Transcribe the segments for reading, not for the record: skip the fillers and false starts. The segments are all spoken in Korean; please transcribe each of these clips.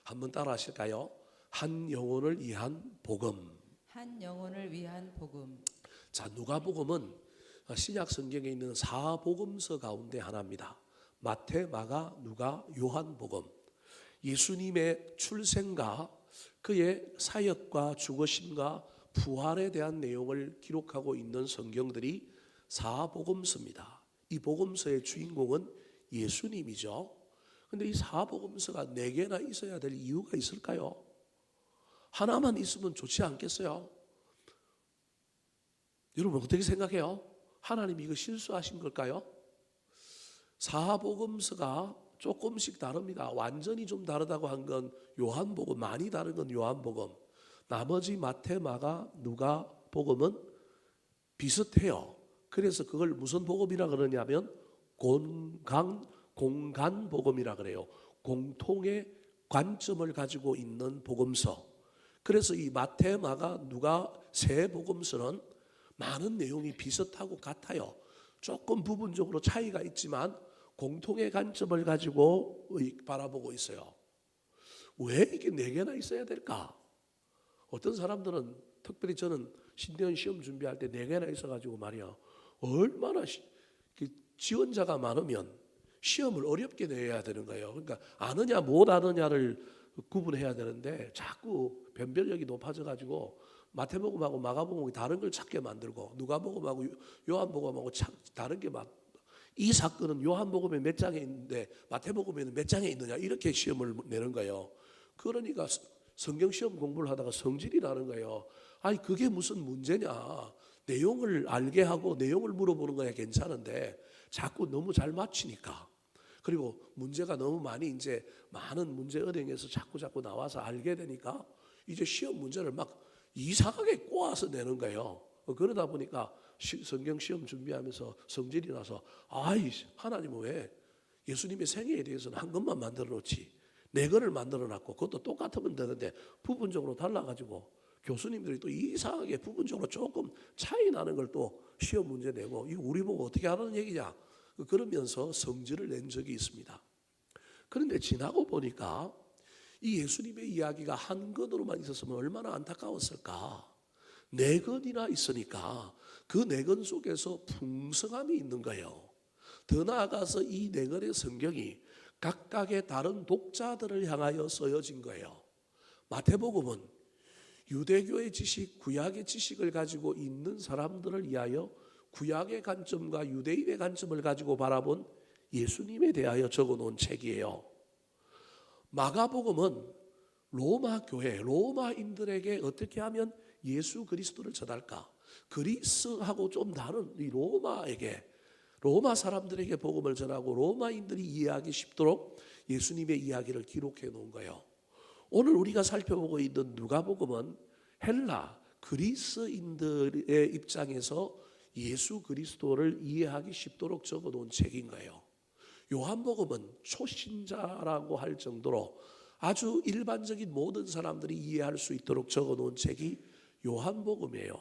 한번 따라 하실까요? 한 영혼을 위한 복음. 한 영혼을 위한 복음. 자, 누가복음은 신약 성경에 있는 사복음서 가운데 하나입니다. 마태, 마가, 누가, 요한복음. 예수님의 출생과 그의 사역과 죽으심과 부활에 대한 내용을 기록하고 있는 성경들이 사복음서입니다. 이 복음서의 주인공은 예수님이죠. 근데 이 사복음서가 4개나 있어야 될 이유가 있을까요? 하나만 있으면 좋지 않겠어요? 여러분 어떻게 생각해요? 하나님이 이거 실수하신 걸까요? 사복음서가 조금씩 다릅니다. 완전히 좀 다르다고 한 건 요한복음, 많이 다른 건 요한복음. 나머지 마태, 마가, 누가 복음은 비슷해요. 그래서 그걸 무슨 복음이라 그러냐면 공간 복음이라 그래요. 공통의 관점을 가지고 있는 복음서. 그래서 이 마태, 마가, 누가 세 복음서는 많은 내용이 비슷하고 같아요. 조금 부분적으로 차이가 있지만 공통의 관점을 가지고 바라보고 있어요. 왜 이게 4개나 있어야 될까? 어떤 사람들은, 특별히 저는 신대원 시험 준비할 때 4개나 있어가지고 말이야, 얼마나 지원자가 많으면 시험을 어렵게 내야 되는 거예요. 그러니까 아느냐 못 아느냐를 구분해야 되는데 자꾸 변별력이 높아져가지고 마태복음하고 마가복음이 다른 걸 찾게 만들고 누가복음하고 요한복음하고 다른 게 막, 이 사건은 요한복음에 몇 장에 있는데 마태복음에는 몇 장에 있느냐, 이렇게 시험을 내는 거예요. 그러니까 성경 시험 공부를 하다가 성질이 나는 거예요. 아니 그게 무슨 문제냐, 내용을 알게 하고 내용을 물어보는 거야 괜찮은데 자꾸 너무 잘 맞히니까, 그리고 문제가 너무 많이 이제 많은 문제 은행에서 자꾸 나와서 알게 되니까 이제 시험 문제를 막 이상하게 꼬아서 내는 거예요. 그러다 보니까 성경 시험 준비하면서 성질이 나서, 아이 하나님은 왜 예수님의 생애에 대해서는 한 것만 만들어 놓지 4건을 만들어 놨고 그것도 똑같으면 되는데 부분적으로 달라가지고 교수님들이 또 이상하게 부분적으로 조금 차이 나는 걸 또 시험 문제 내고, 이거 우리 보고 어떻게 하라는 얘기냐, 그러면서 성질을 낸 적이 있습니다. 그런데 지나고 보니까 이 예수님의 이야기가 한 건으로만 있었으면 얼마나 안타까웠을까. 4건이나 있으니까 그 4건 속에서 풍성함이 있는 거예요. 더 나아가서 이 4건의 성경이 각각의 다른 독자들을 향하여 쓰여진 거예요. 마태복음은 유대교의 지식, 구약의 지식을 가지고 있는 사람들을 위하여 구약의 관점과 유대인의 관점을 가지고 바라본 예수님에 대하여 적어놓은 책이에요. 마가복음은 로마 교회, 로마인들에게 어떻게 하면 예수 그리스도를 전할까, 그리스하고 좀 다른 이 로마 사람들에게 복음을 전하고 로마인들이 이해하기 쉽도록 예수님의 이야기를 기록해 놓은 거예요. 오늘 우리가 살펴보고 있는 누가복음은 헬라, 그리스인들의 입장에서 예수 그리스도를 이해하기 쉽도록 적어놓은 책인 거예요. 요한복음은 초신자라고 할 정도로 아주 일반적인 모든 사람들이 이해할 수 있도록 적어놓은 책이 요한복음이에요.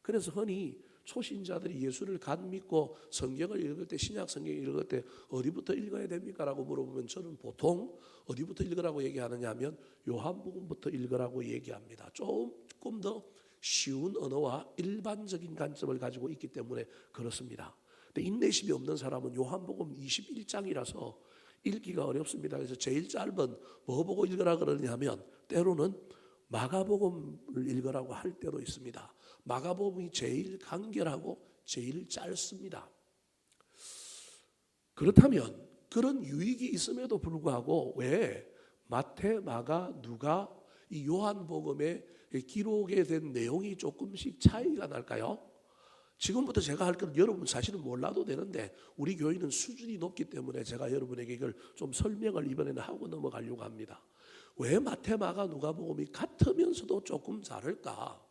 그래서 흔히 초신자들이 예수를 간 믿고 성경을 읽을 때, 신약 성경을 읽을 때 어디부터 읽어야 됩니까? 라고 물어보면 저는 보통 어디부터 읽으라고 얘기하느냐 하면 요한복음부터 읽으라고 얘기합니다. 조금 더 쉬운 언어와 일반적인 관점을 가지고 있기 때문에 그렇습니다. 근데 인내심이 없는 사람은 요한복음 21장이라서 읽기가 어렵습니다. 그래서 제일 짧은 뭐 보고 읽으라 그러냐면 때로는 마가복음을 읽으라고 할 때도 있습니다. 마가복음이 제일 간결하고 제일 짧습니다. 그렇다면 그런 유익이 있음에도 불구하고 왜 마태, 마가, 누가 이 요한복음의 기록에 된 내용이 조금씩 차이가 날까요? 지금부터 제가 할 건 여러분 사실은 몰라도 되는데 우리 교회는 수준이 높기 때문에 제가 여러분에게 이걸 좀 설명을 이번에는 하고 넘어가려고 합니다. 왜 마태, 마가, 누가복음이 같으면서도 조금 다를까?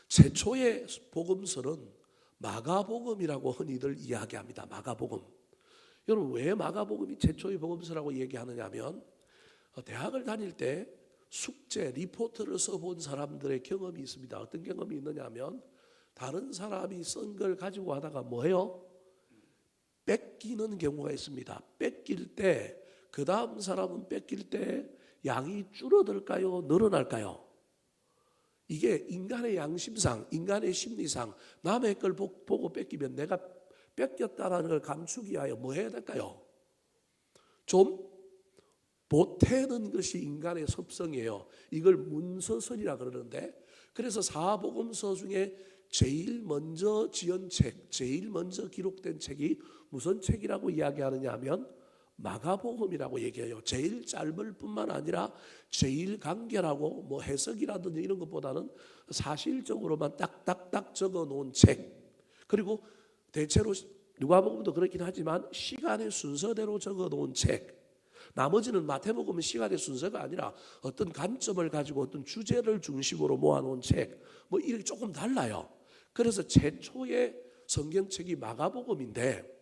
최초의 복음서는 마가복음이라고 흔히들 이야기합니다. 마가복음. 여러분 왜 마가복음이 최초의 복음서라고 얘기하느냐 하면 대학을 다닐 때 숙제, 리포트를 써본 사람들의 경험이 있습니다. 어떤 경험이 있느냐 하면 다른 사람이 쓴 걸 가지고 하다가 뭐예요? 뺏기는 경우가 있습니다. 뺏길 때 그 다음 사람은 뺏길 때 양이 줄어들까요? 늘어날까요? 이게 인간의 양심상, 인간의 심리상 남의 걸 보고 뺏기면 내가 뺏겼다는 걸 감추기 위하여 뭐 해야 될까요? 좀 보태는 것이 인간의 습성이에요. 이걸 문서설이라 그러는데, 그래서 사복음서 중에 제일 먼저 지은 책, 제일 먼저 기록된 책이 무슨 책이라고 이야기하느냐 하면 마가복음이라고 얘기해요. 제일 짧을 뿐만 아니라 제일 간결하고 뭐 해석이라든지 이런 것보다는 사실적으로만 딱딱딱 적어 놓은 책. 그리고 대체로 누가복음도 그렇긴 하지만 시간의 순서대로 적어 놓은 책. 나머지는 마태복음은 시간의 순서가 아니라 어떤 관점을 가지고 어떤 주제를 중심으로 모아놓은 책, 뭐 이렇게 조금 달라요. 그래서 최초의 성경책이 마가복음인데,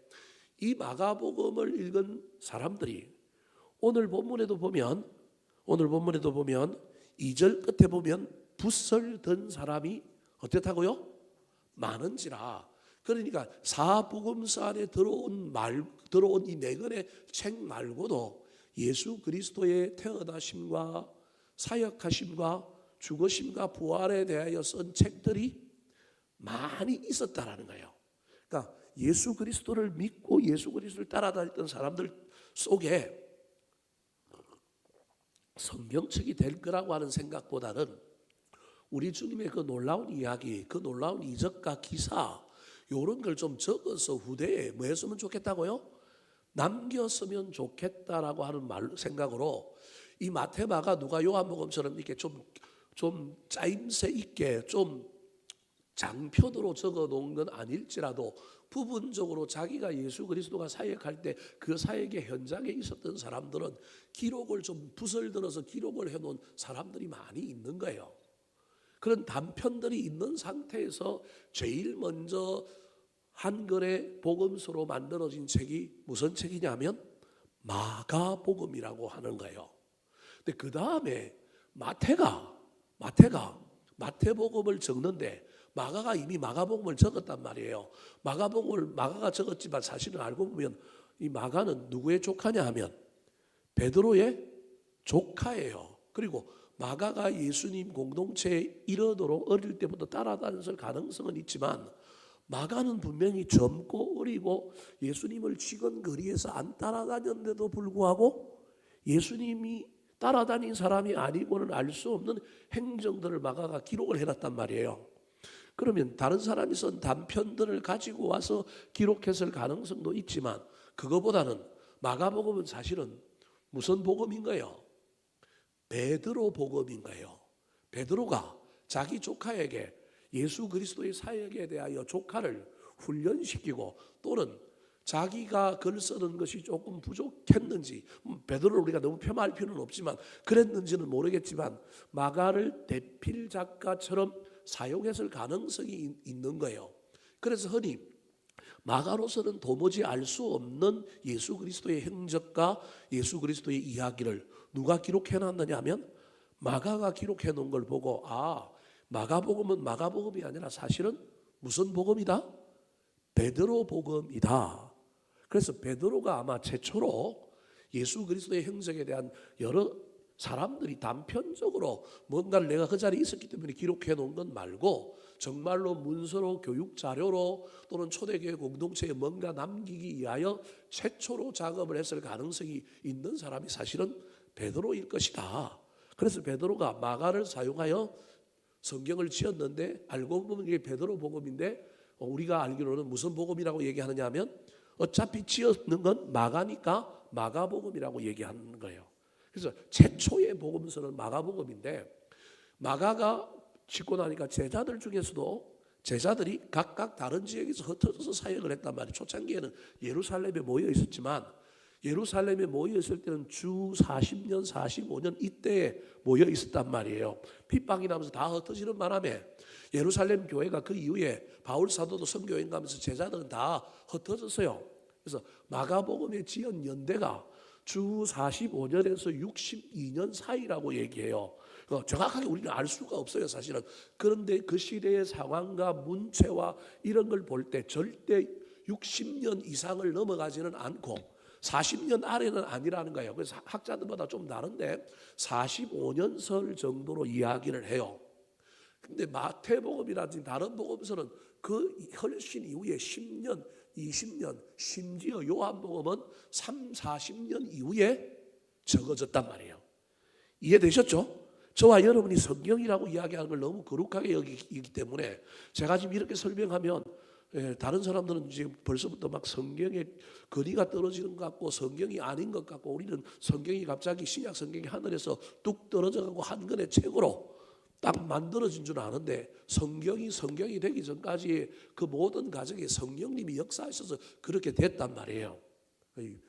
이 마가복음을 읽은 사람들이 오늘 본문에도 보면 2절 끝에 보면 붓을 든 사람이 어땠다고요? 많은지라. 그러니까 사복음서 안에 들어온 이 네 권의 책 말고도 예수 그리스도의 태어나심과 사역하심과 죽으심과 부활에 대하여 쓴 책들이 많이 있었다라는 거예요. 그러니까 예수 그리스도를 믿고 예수 그리스도를 따라다녔던 사람들 속에 성경책이 될 거라고 하는 생각보다는 우리 주님의 그 놀라운 이야기, 그 놀라운 이적과 기사 이런 걸 좀 적어서 후대에 뭐 했으면 좋겠다고요? 남겼으면 좋겠다라고 하는 생각으로 이 마태, 마가, 누가, 요한복음처럼 이렇게 좀 짜임새 있게 좀 장편으로 적어 놓은 건 아닐지라도 부분적으로 자기가 예수 그리스도가 사역할 때 그 사역의 현장에 있었던 사람들은 기록을 좀 붓을 들어서 기록을 해놓은 사람들이 많이 있는 거예요. 그런 단편들이 있는 상태에서 제일 먼저 한글의 복음서로 만들어진 책이 무슨 책이냐면 마가복음이라고 하는 거예요. 근데 그 다음에 마태가 마태복음을 적는데 마가가 이미 마가복음을 적었단 말이에요. 마가복음을 마가가 적었지만 사실은 알고 보면 이 마가는 누구의 조카냐 하면 베드로의 조카예요. 그리고 마가가 예수님 공동체에 이르도록 어릴 때부터 따라다녔을 가능성은 있지만 마가는 분명히 젊고 어리고 예수님을 치근거리에서 안 따라다녔는데도 불구하고 예수님이 따라다닌 사람이 아니고는 알 수 없는 행정들을 마가가 기록을 해놨단 말이에요. 그러면 다른 사람이 쓴 단편들을 가지고 와서 기록했을 가능성도 있지만 그거보다는 마가복음은 사실은 무슨 복음인가요? 베드로 복음인 거예요. 베드로가 자기 조카에게 예수 그리스도의 사역에 대하여 조카를 훈련시키고 또는 자기가 글 쓰는 것이 조금 부족했는지 베드로를 우리가 너무 폄하할 필요는 없지만 그랬는지는 모르겠지만 마가를 대필 작가처럼 사용했을 가능성이 있는 거예요. 그래서 흔히 마가로서는 도무지 알 수 없는 예수 그리스도의 행적과 예수 그리스도의 이야기를 누가 기록해 놨느냐 하면 마가가 기록해 놓은 걸 보고 마가복음은 마가복음이 아니라 사실은 무슨 복음이다? 베드로 복음이다. 그래서 베드로가 아마 최초로 예수 그리스도의 행적에 대한 여러 사람들이 단편적으로 뭔가를 내가 그 자리에 있었기 때문에 기록해 놓은 건 말고 정말로 문서로 교육 자료로 또는 초대교회 공동체에 뭔가 남기기 위하여 최초로 작업을 했을 가능성이 있는 사람이 사실은 베드로일 것이다. 그래서 베드로가 마가를 사용하여 성경을 지었는데 알고 보면 이게 베드로 복음인데 우리가 알기로는 무슨 복음이라고 얘기하느냐 하면 어차피 지었는 건 마가니까 마가복음이라고 얘기하는 거예요. 그래서 최초의 복음서는 마가복음인데 마가가 짓고 나니까 제자들 중에서도 제자들이 각각 다른 지역에서 흩어져서 사역을 했단 말이에요. 초창기에는 예루살렘에 모여 있었지만 예루살렘에 모여 있을 때는 주 40년, 45년 이때에 모여 있었단 말이에요. 핍박이 나면서 다 흩어지는 바람에 예루살렘 교회가 그 이후에 바울 사도도 선교행 가면서 제자들은 다 흩어졌어요. 그래서 마가복음의 지은 연대가 주 45년에서 62년 사이라고 얘기해요. 정확하게 우리는 알 수가 없어요, 사실은. 그런데 그 시대의 상황과 문체와 이런 걸 볼 때 절대 60년 이상을 넘어가지는 않고 40년 아래는 아니라는 거예요. 그래서 학자들마다 좀 다른데 45년설 정도로 이야기를 해요. 근데 마태복음이라든지 다른 복음서는 그 훨씬 이후에 10년, 20년, 심지어 요한복음은 3, 40년 이후에 적어졌단 말이에요. 이해되셨죠? 저와 여러분이 성경이라고 이야기하는 걸 너무 거룩하게 여기기 때문에 제가 지금 이렇게 설명하면 다른 사람들은 지금 벌써부터 막 성경에 거리가 떨어지는 것 같고 성경이 아닌 것 같고 우리는 성경이 갑자기 신약 성경이 하늘에서 뚝 떨어져가고 한 권의 책으로 딱 만들어진 줄 아는데 성경이 되기 전까지 그 모든 과정에 성령님이 역사하셔서 그렇게 됐단 말이에요.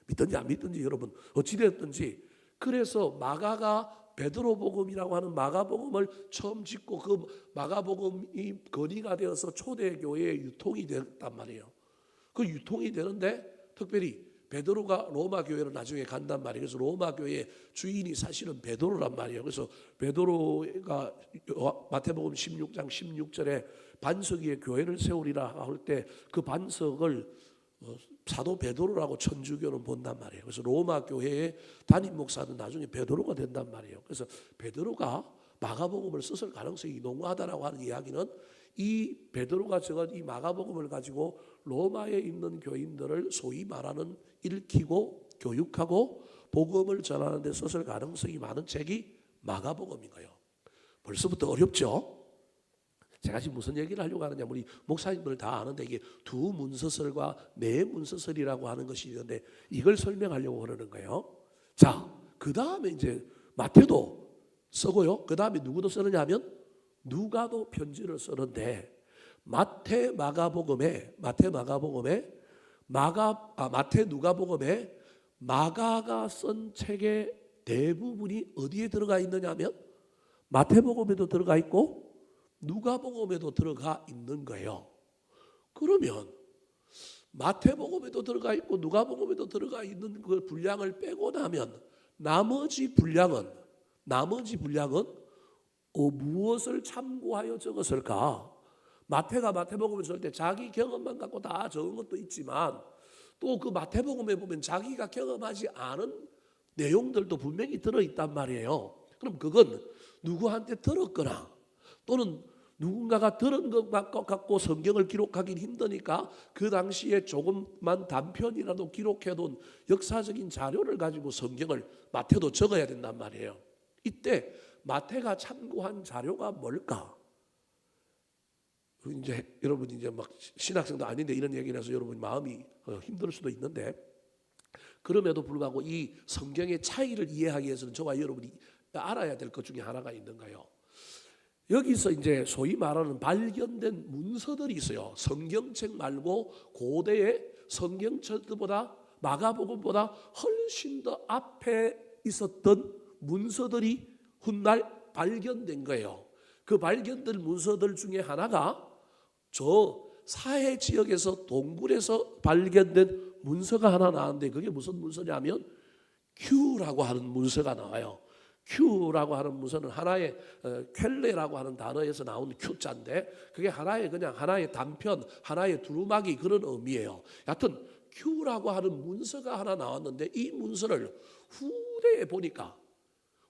믿든지 안 믿든지 여러분 어찌됐든지 그래서 마가가 베드로복음이라고 하는 마가복음을 처음 짓고 그 마가복음이 건의가 되어서 초대교회에 유통이 됐단 말이에요. 그 유통이 되는데 특별히 베드로가 로마 교회로 나중에 간단 말이에요. 그래서 로마 교회 주인이 사실은 베드로란 말이에요. 그래서 베드로가 마태복음 16장 16절에 반석 위에 교회를 세우리라 할 때 그 반석을 사도 베드로라고 천주교는 본단 말이에요. 그래서 로마 교회의 담임 목사는 나중에 베드로가 된단 말이에요. 그래서 베드로가 마가복음을 썼을 가능성이 농후하다라고 하는 이야기는 이 베드로가 적은 이 마가복음을 가지고 로마에 있는 교인들을 소위 말하는 읽히고 교육하고 복음을 전하는 데 썼을 가능성이 많은 책이 마가복음인 거예요. 벌써부터 어렵죠? 제가 지금 무슨 얘기를 하려고 하느냐, 우리 목사님들 다 아는데 이게 두 문서설과 네 문서설이라고 하는 것이 있는데 이걸 설명하려고 그러는 거예요. 자, 그 다음에 이제 마태도 쓰고요. 그 다음에 누구도 쓰느냐 하면 누가도 편지를 쓰는데 마태 누가복음에 마가가 쓴 책의 대부분이 어디에 들어가 있느냐 하면 마태복음에도 들어가 있고 누가복음에도 들어가 있는 거예요. 그러면 마태복음에도 들어가 있고 누가복음에도 들어가 있는 그 분량을 빼고 나면 나머지 분량은 무엇을 참고하여 적었을까? 마태가 마태복음을 쓸 때 자기 경험만 갖고 다 적은 것도 있지만 또 그 마태복음에 보면 자기가 경험하지 않은 내용들도 분명히 들어있단 말이에요. 그럼 그건 누구한테 들었거나 또는 누군가가 들은 것 갖고 성경을 기록하기는 힘드니까 그 당시에 조금만 단편이라도 기록해둔 역사적인 자료를 가지고 성경을 마태도 적어야 된단 말이에요. 이때 마태가 참고한 자료가 뭘까? 이제 여러분 이제 막 신학생도 아닌데 이런 얘기를 해서 여러분 마음이 힘들 수도 있는데 그럼에도 불구하고 이 성경의 차이를 이해하기 위해서는 저와 여러분이 알아야 될 것 중에 하나가 있는 거예요. 여기서 이제 소위 말하는 발견된 문서들이 있어요. 성경책 말고 고대의 성경책보다 마가복음보다 훨씬 더 앞에 있었던 문서들이 훗날 발견된 거예요. 그 발견된 문서들 중에 하나가 저 사해 지역에서 동굴에서 발견된 문서가 하나 나왔는데 그게 무슨 문서냐면 큐라고 하는 문서가 나와요. 큐라고 하는 문서는 하나의 켈레라고 하는 단어에서 나온 큐자인데 그게 하나의 단편, 하나의 두루마기 그런 의미예요. 여하튼 큐라고 하는 문서가 하나 나왔는데 이 문서를 후대에 보니까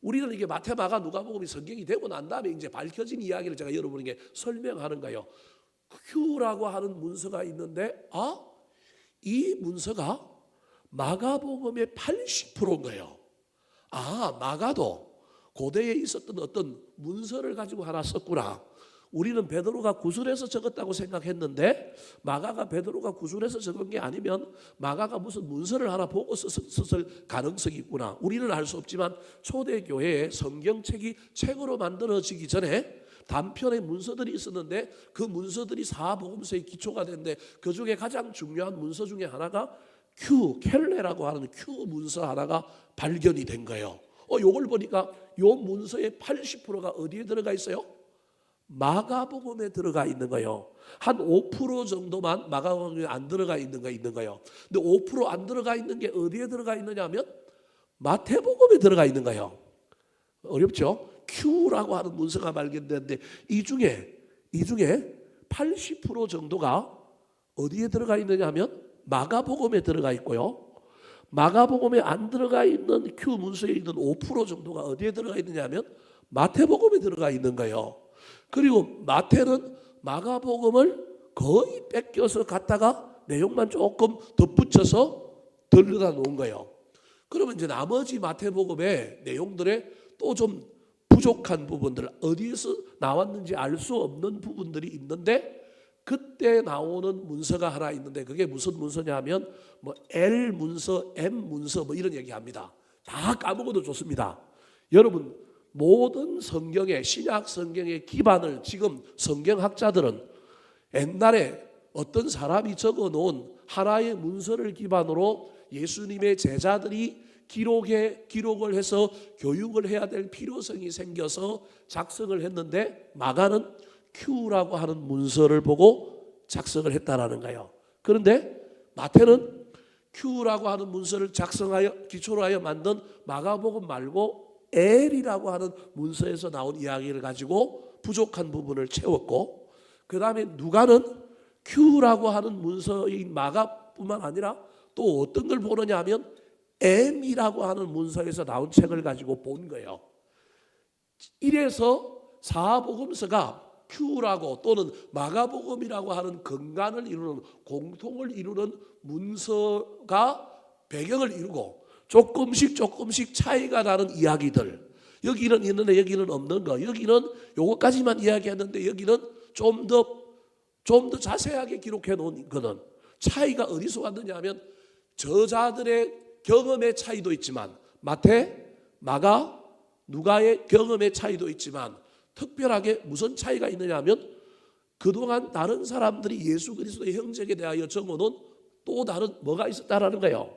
우리는 이게 마태, 마가, 누가복음이 성경이 되고 난 다음에 이제 밝혀진 이야기를 제가 여러분에게 설명하는 거예요. 큐라고 하는 문서가 있는데 이 문서가 마가복음의 80%인 거예요. 마가도 고대에 있었던 어떤 문서를 가지고 하나 썼구나. 우리는 베드로가 구술해서 적었다고 생각했는데 마가가 베드로가 구술해서 적은 게 아니면 마가가 무슨 문서를 하나 보고 썼을 가능성이 있구나. 우리는 알 수 없지만 초대교회에 성경책이 책으로 만들어지기 전에 단편의 문서들이 있었는데 그 문서들이 사복음서의 기초가 됐는데 그 중에 가장 중요한 문서 중에 하나가 켈레라고 하는 큐 문서 하나가 발견이 된 거예요. 요걸 보니까 요 문서의 80%가 어디에 들어가 있어요? 마가복음에 들어가 있는 거예요. 한 5% 정도만 마가복음에 안 들어가 있는 거예요. 근데 5% 안 들어가 있는 게 어디에 들어가 있느냐면 마태복음에 들어가 있는 거예요. 어렵죠? 큐라고 하는 문서가 발견됐는데 이 중에 80% 정도가 어디에 들어가 있느냐 하면 마가복음에 들어가 있고요. 마가복음에 안 들어가 있는 Q 문서에 있는 5% 정도가 어디에 들어가 있느냐 하면 마태복음에 들어가 있는 거예요. 그리고 마태는 마가복음을 거의 뺏겨서 갖다가 내용만 조금 덧붙여서 들여다 놓은 거예요. 그러면 이제 나머지 마태복음의 내용들에 또 좀 부족한 부분들, 어디에서 나왔는지 알 수 없는 부분들이 있는데, 그때 나오는 문서가 하나 있는데 그게 무슨 문서냐 하면 뭐 L 문서, M 문서 뭐 이런 얘기합니다. 다 까먹어도 좋습니다. 여러분, 모든 성경의, 신약 성경의 기반을 지금 성경학자들은 옛날에 어떤 사람이 적어놓은 하나의 문서를 기반으로 예수님의 제자들이 기록을 해서 교육을 해야 될 필요성이 생겨서 작성을 했는데, 마가는 Q라고 하는 문서를 보고 작성을 했다라는 거예요. 그런데 마태는 Q라고 하는 문서를 작성하여 기초로 하여 만든 마가복음 말고 L이라고 하는 문서에서 나온 이야기를 가지고 부족한 부분을 채웠고, 그 다음에 누가는 Q라고 하는 문서인 마가뿐만 아니라 또 어떤 걸 보느냐 하면 M이라고 하는 문서에서 나온 책을 가지고 본 거예요. 이래서 사복음서가 Q라고 또는 마가복음이라고 하는 근간을 이루는, 공통을 이루는 문서가 배경을 이루고 조금씩 차이가 나는 이야기들, 여기는 있는데 여기는 없는 거, 여기는 요것까지만 이야기했는데 여기는 좀 더 자세하게 기록해 놓은 거는 차이가 어디서 왔느냐 하면 저자들의 경험의 차이도 있지만, 마태, 마가, 누가의 경험의 차이도 있지만 특별하게 무슨 차이가 있느냐 하면 그동안 다른 사람들이 예수 그리스도의 형제에 대하여 적어놓은 또 다른 뭐가 있었다라는 거예요.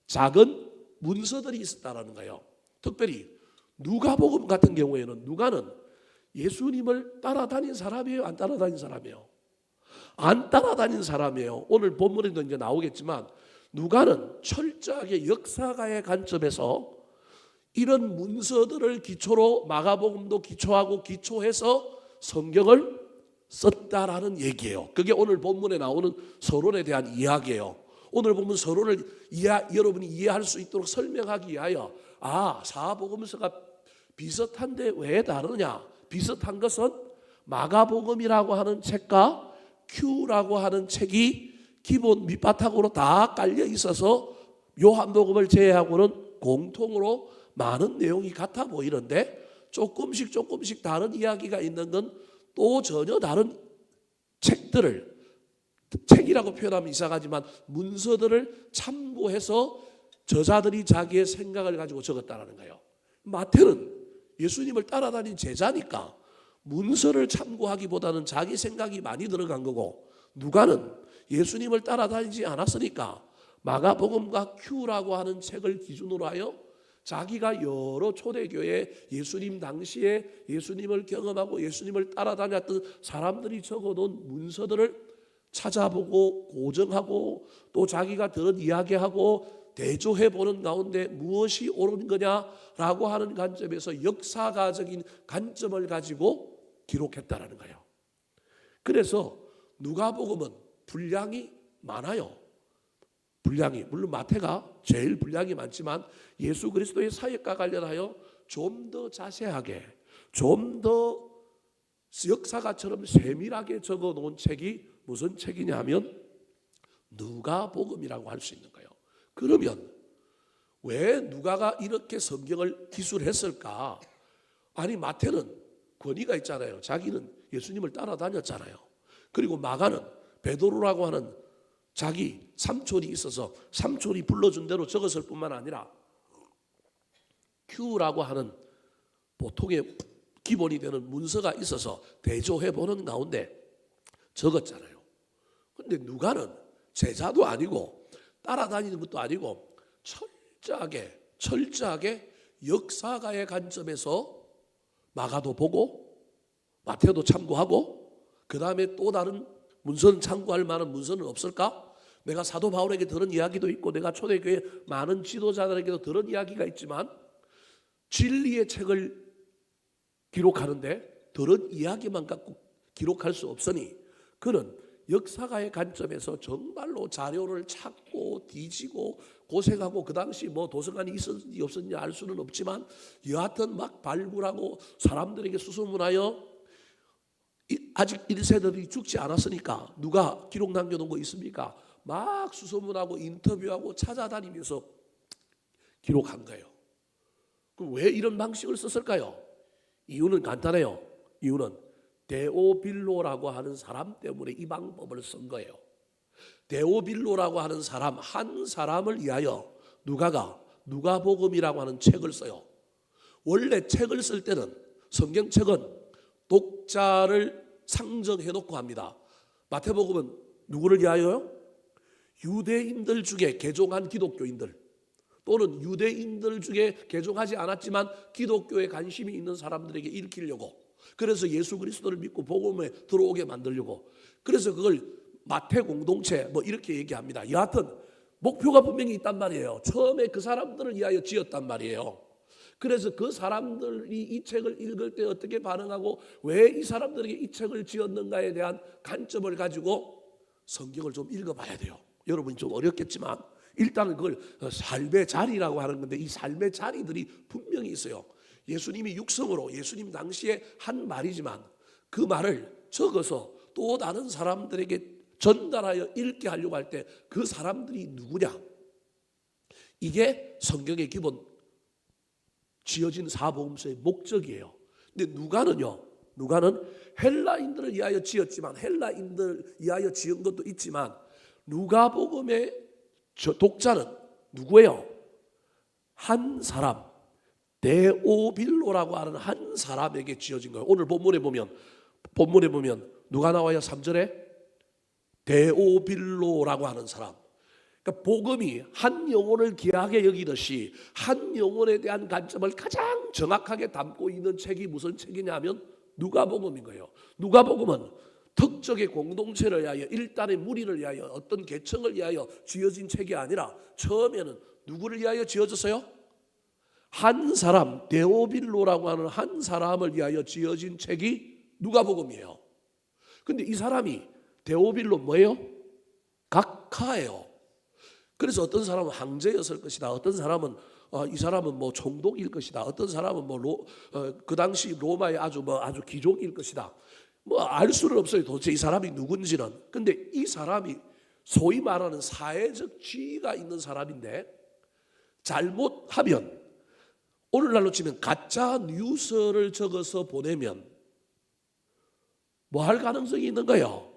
작은 문서들이 있었다라는 거예요. 특별히 누가복음 같은 경우에는 누가는 예수님을 따라다닌 사람이에요, 안 따라다닌 사람이에요? 안 따라다닌 사람이에요. 오늘 본문에도 이제 나오겠지만 누가는 철저하게 역사가의 관점에서 이런 문서들을 기초로 마가복음도 기초하고 기초해서 성경을 썼다라는 얘기예요. 그게 오늘 본문에 나오는 서론에 대한 이야기예요. 오늘 본문 서론을 여러분이 이해할 수 있도록 설명하기 위하여 사복음서가 비슷한데 왜 다르냐? 비슷한 것은 마가복음이라고 하는 책과 Q라고 하는 책이 기본 밑바탕으로 다 깔려 있어서 요한복음을 제외하고는 공통으로 많은 내용이 같아 보이는데, 조금씩 다른 이야기가 있는 건 또 전혀 다른 책들을, 책이라고 표현하면 이상하지만 문서들을 참고해서 저자들이 자기의 생각을 가지고 적었다는 거예요. 마태는 예수님을 따라다닌 제자니까 문서를 참고하기보다는 자기 생각이 많이 들어간 거고, 누가는 예수님을 따라다니지 않았으니까 마가복음과 Q라고 하는 책을 기준으로 하여 자기가 여러 초대교회 예수님 당시에 예수님을 경험하고 예수님을 따라다녔던 사람들이 적어놓은 문서들을 찾아보고 고정하고 또 자기가 들은 이야기하고 대조해보는 가운데 무엇이 옳은 거냐라고 하는 관점에서 역사가적인 관점을 가지고 기록했다라는 거예요. 그래서 누가복음은 분량이 많아요. 분량이, 물론 마태가 제일 분량이 많지만 예수 그리스도의 사역과 관련하여 좀 더 자세하게, 좀 더 역사가처럼 세밀하게 적어놓은 책이 무슨 책이냐 하면 누가복음이라고 할 수 있는 거예요. 그러면 왜 누가가 이렇게 성경을 기술했을까? 아니, 마태는 권위가 있잖아요. 자기는 예수님을 따라다녔잖아요. 그리고 마가는 베드로라고 하는 자기 삼촌이 있어서 삼촌이 불러준 대로 적었을 뿐만 아니라 Q라고 하는 보통의 기본이 되는 문서가 있어서 대조해보는 가운데 적었잖아요. 그런데 누가는 제자도 아니고 따라다니는 것도 아니고 철저하게 역사가의 관점에서 마가도 보고 마태도 참고하고, 그 다음에 또 다른 문서는 참고할 만한 문서는 없을까? 내가 사도 바울에게 들은 이야기도 있고 내가 초대교회 많은 지도자들에게도 들은 이야기가 있지만 진리의 책을 기록하는데 들은 이야기만 갖고 기록할 수 없으니 그는 역사가의 관점에서 정말로 자료를 찾고 뒤지고 고생하고, 그 당시 뭐 도서관이 있었는지 없었는지 알 수는 없지만 여하튼 막 발굴하고 사람들에게 수소문하여, 아직 1세들이 죽지 않았으니까 누가 기록 남겨놓은 거 있습니까? 막 수소문하고 인터뷰하고 찾아다니면서 기록한 거예요. 그럼 왜 이런 방식을 썼을까요? 이유는 간단해요. 이유는 데오빌로라고 하는 사람 때문에 이 방법을 쓴 거예요. 데오빌로라고 하는 사람, 한 사람을 위하여 누가복음이라고 하는 책을 써요. 원래 책을 쓸 때는, 성경책은 독자를 상정해 놓고 합니다. 마태복음은 누구를 위하여요? 유대인들 중에 개종한 기독교인들, 또는 유대인들 중에 개종하지 않았지만 기독교에 관심이 있는 사람들에게 읽히려고, 그래서 예수 그리스도를 믿고 복음에 들어오게 만들려고, 그래서 그걸 마태 공동체 뭐 이렇게 얘기합니다. 여하튼 목표가 분명히 있단 말이에요. 처음에 그 사람들을 위하여 지었단 말이에요. 그래서 그 사람들이 이 책을 읽을 때 어떻게 반응하고 왜 이 사람들에게 이 책을 지었는가에 대한 관점을 가지고 성경을 좀 읽어봐야 돼요. 여러분이 좀 어렵겠지만 일단은 그걸 삶의 자리라고 하는 건데, 이 삶의 자리들이 분명히 있어요. 예수님이 육성으로 예수님 당시에 한 말이지만 그 말을 적어서 또 다른 사람들에게 전달하여 읽게 하려고 할 때 그 사람들이 누구냐? 이게 성경의 기본 지어진 사복음서의 목적이에요. 근데 누가는 헬라인들을 위하여 지었지만, 헬라인들 위하여 지은 것도 있지만, 누가복음의 독자는 누구예요? 한 사람, 데오빌로라고 하는 한 사람에게 지어진 거예요. 오늘 본문에 보면 누가 나와요? 3절에 데오빌로라고 하는 사람. 그러니까 복음이 한 영혼을 귀하게 여기듯이 한 영혼에 대한 관점을 가장 정확하게 담고 있는 책이 무슨 책이냐면 누가복음인 거예요. 누가복음은 특정의 공동체를 위하여, 일단의 무리를 위하여, 어떤 계층을 위하여 지어진 책이 아니라 처음에는 누구를 위하여 지어졌어요? 한 사람, 데오빌로라고 하는 한 사람을 위하여 지어진 책이 누가복음이에요. 근데 이 사람이 데오빌로 뭐예요? 각하예요. 그래서 어떤 사람은 황제였을 것이다. 어떤 사람은 이 사람은 뭐 총독일 것이다. 어떤 사람은 그 당시 로마의 아주 귀족일 것이다. 뭐 알 수는 없어요. 도대체 이 사람이 누군지는. 근데 이 사람이 소위 말하는 사회적 지위가 있는 사람인데, 잘못하면 오늘날로 치면 가짜 뉴스를 적어서 보내면 뭐 할 가능성이 있는 거예요?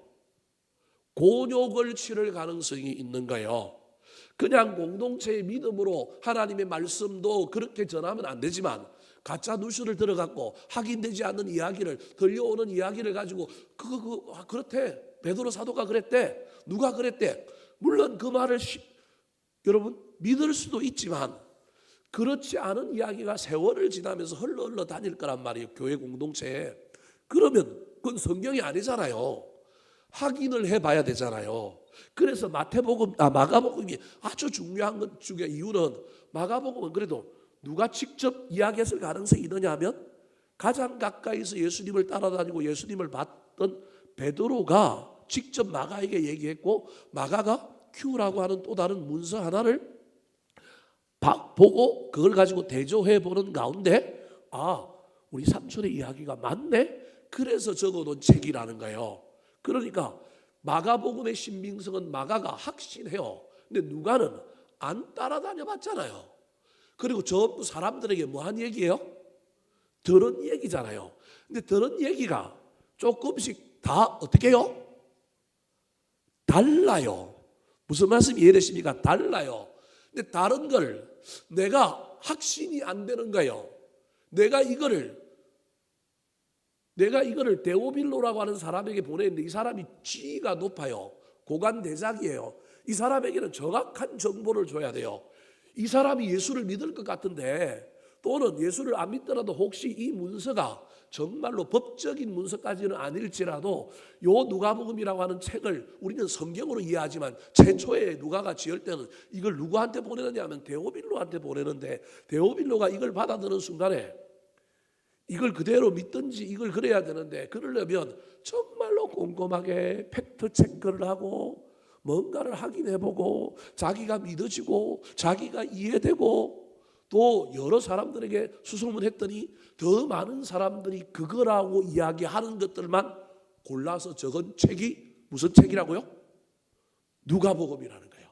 곤욕을 치를 가능성이 있는 거예요. 그냥 공동체의 믿음으로 하나님의 말씀도 그렇게 전하면 안 되지만, 가짜 뉴스를 들어갖고 확인되지 않는 이야기를, 들려오는 이야기를 가지고 그렇대, 베드로 사도가 그랬대, 누가 그랬대. 물론 그 말을 여러분 믿을 수도 있지만 그렇지 않은 이야기가 세월을 지나면서 흘러 다닐 거란 말이에요. 교회 공동체에. 그러면 그건 성경이 아니잖아요. 확인을 해봐야 되잖아요. 그래서 마가복음이 아주 중요한 것 중에 이유는, 마가복음은 그래도 누가 직접 이야기했을 가능성이 있느냐 하면, 가장 가까이서 예수님을 따라다니고 예수님을 봤던 베드로가 직접 마가에게 얘기했고, 마가가 큐라고 하는 또 다른 문서 하나를 보고 그걸 가지고 대조해 보는 가운데, 우리 삼촌의 이야기가 맞네? 그래서 적어놓은 책이라는 거예요. 그러니까 마가복음의 신빙성은 마가가 확신해요. 근데 누가는 안 따라다녀 봤잖아요. 그리고 전부 사람들에게 뭐한 얘기예요? 들은 얘기잖아요. 근데 들은 얘기가 조금씩 다 어떻게 해요? 달라요. 무슨 말씀이 이해되십니까? 달라요. 근데 다른 걸 내가 확신이 안 되는 거예요. 내가 이거를 데오빌로라고 하는 사람에게 보냈는데 이 사람이 지위가 높아요. 고관대작이에요. 이 사람에게는 정확한 정보를 줘야 돼요. 이 사람이 예수를 믿을 것 같은데, 또는 예수를 안 믿더라도 혹시 이 문서가 정말로 법적인 문서까지는 아닐지라도 요 누가복음이라고 하는 책을 우리는 성경으로 이해하지만 최초에 누가가 지을 때는 이걸 누구한테 보내느냐 하면 데오빌로한테 보내는데, 데오빌로가 이걸 받아들은 순간에 이걸 그대로 믿든지 이걸 그래야 되는데, 그러려면 정말로 꼼꼼하게 팩트 체크를 하고 뭔가를 확인해보고 자기가 믿어지고 자기가 이해되고, 또 여러 사람들에게 수소문했더니 더 많은 사람들이 그거라고 이야기하는 것들만 골라서 적은 책이 무슨 책이라고요? 누가복음이라는 거예요.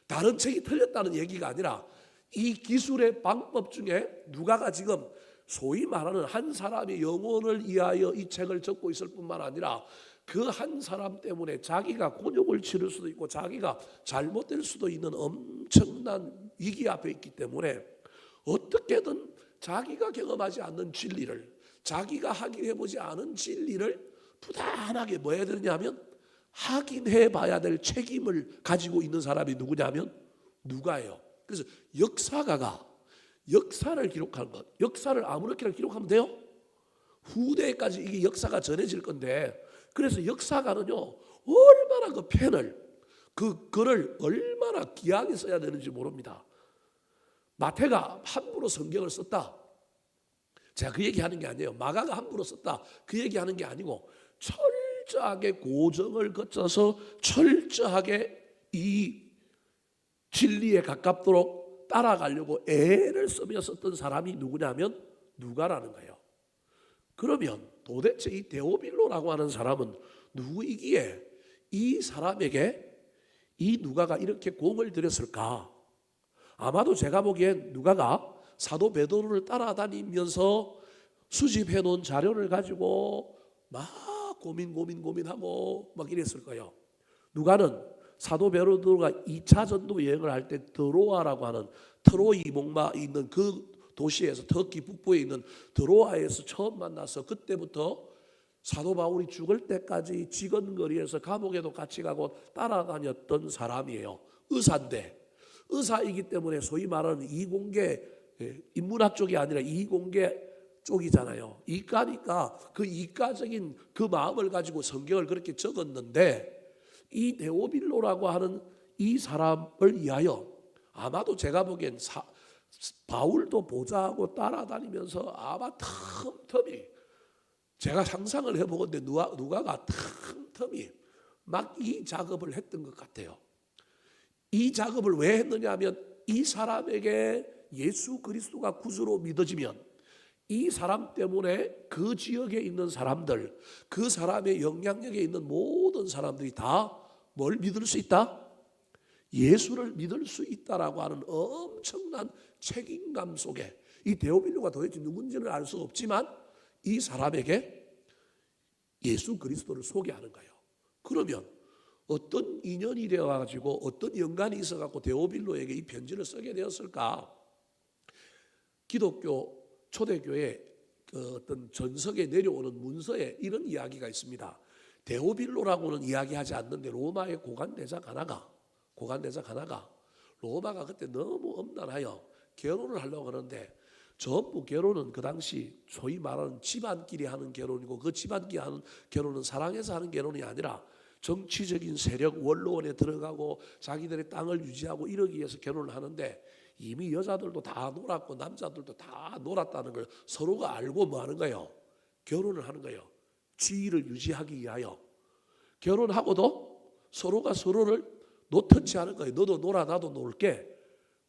다른 책이 틀렸다는 얘기가 아니라 이 기술의 방법 중에 누가가 지금 소위 말하는 한 사람의 영혼을 위하여 이 책을 적고 있을 뿐만 아니라 그 한 사람 때문에 자기가 곤욕을 치를 수도 있고 자기가 잘못될 수도 있는 엄청난 위기 앞에 있기 때문에 어떻게든 자기가 경험하지 않는 진리를, 자기가 확인해보지 않은 진리를 부단하게 뭐 해야 되느냐면 확인해 봐야 될 책임을 가지고 있는 사람이 누구냐면 누가예요. 그래서 역사가가 역사를 기록하는 것, 역사를 아무렇게나 기록하면 돼요? 후대까지 이게 역사가 전해질 건데, 그래서 역사가는요 얼마나 그 펜을, 그 글을 얼마나 귀하게 써야 되는지 모릅니다. 마태가 함부로 성경을 썼다, 제가 그 얘기하는 게 아니에요. 마가가 함부로 썼다, 그 얘기하는 게 아니고 철저하게 고정을 거쳐서 철저하게 이 진리에 가깝도록 따라가려고 애를 쓰며 썼던 사람이 누구냐면 누가라는 거예요. 그러면 도대체 이 데오빌로라고 하는 사람은 누구이기에 이 사람에게 이 누가가 이렇게 공을 들였을까? 아마도 제가 보기엔 누가가 사도 베드로를 따라다니면서 수집해 놓은 자료를 가지고 막 고민하고 막 이랬을 거예요. 누가는 사도 베드로가 2차 전도 여행을 할 때 드로아라고 하는 트로이 목마 있는 그 도시에서, 터키 북부에 있는 드로아에서 처음 만나서 그때부터 사도 바울이 죽을 때까지 지건거리에서 감옥에도 같이 가고 따라다녔던 사람이에요. 의사인데, 의사이기 때문에 소위 말하는 이공계, 인문학 쪽이 아니라 이공계 쪽이잖아요. 이과니까 그 이과적인 그 마음을 가지고 성경을 그렇게 적었는데, 이 데오빌로라고 하는 이 사람을 위하여 아마도 제가 보기엔 바울도 보좌하고 따라다니면서 아마 틈틈이, 제가 상상을 해보건데 누가가 틈틈이 막 이 작업을 했던 것 같아요. 이 작업을 왜 했느냐 하면 이 사람에게 예수 그리스도가 구주로 믿어지면 이 사람 때문에 그 지역에 있는 사람들, 그 사람의 영향력에 있는 모든 사람들이 다 뭘 믿을 수 있다? 예수를 믿을 수 있다라고 하는 엄청난 책임감 속에 이 데오빌로가 도대체 누군지는 알 수 없지만 이 사람에게 예수 그리스도를 소개하는 거예요. 그러면 어떤 인연이 되어가지고 어떤 연관이 있어갖고 데오빌로에게 이 편지를 쓰게 되었을까? 기독교 초대교회 어떤 전석에 내려오는 문서에 이런 이야기가 있습니다. 데오빌로라고는 이야기하지 않는데 로마의 고관대작 하나가 로마가 그때 너무 엄난하여 결혼을 하려고 하는데, 전부 결혼은 그 당시 소위 말하는 집안끼리 하는 결혼이고, 그 집안끼리 하는 결혼은 사랑해서 하는 결혼이 아니라 정치적인 세력 원로원에 들어가고 자기들의 땅을 유지하고 이러기 위해서 결혼을 하는데, 이미 여자들도 다 놀았고 남자들도 다 놀았다는 걸 서로가 알고 뭐 하는 거예요? 결혼을 하는 거예요. 지위를 유지하기 위하여. 결혼하고도 서로가 서로를 놓던치 않을 거예요. 너도 놀아 나도 놀게.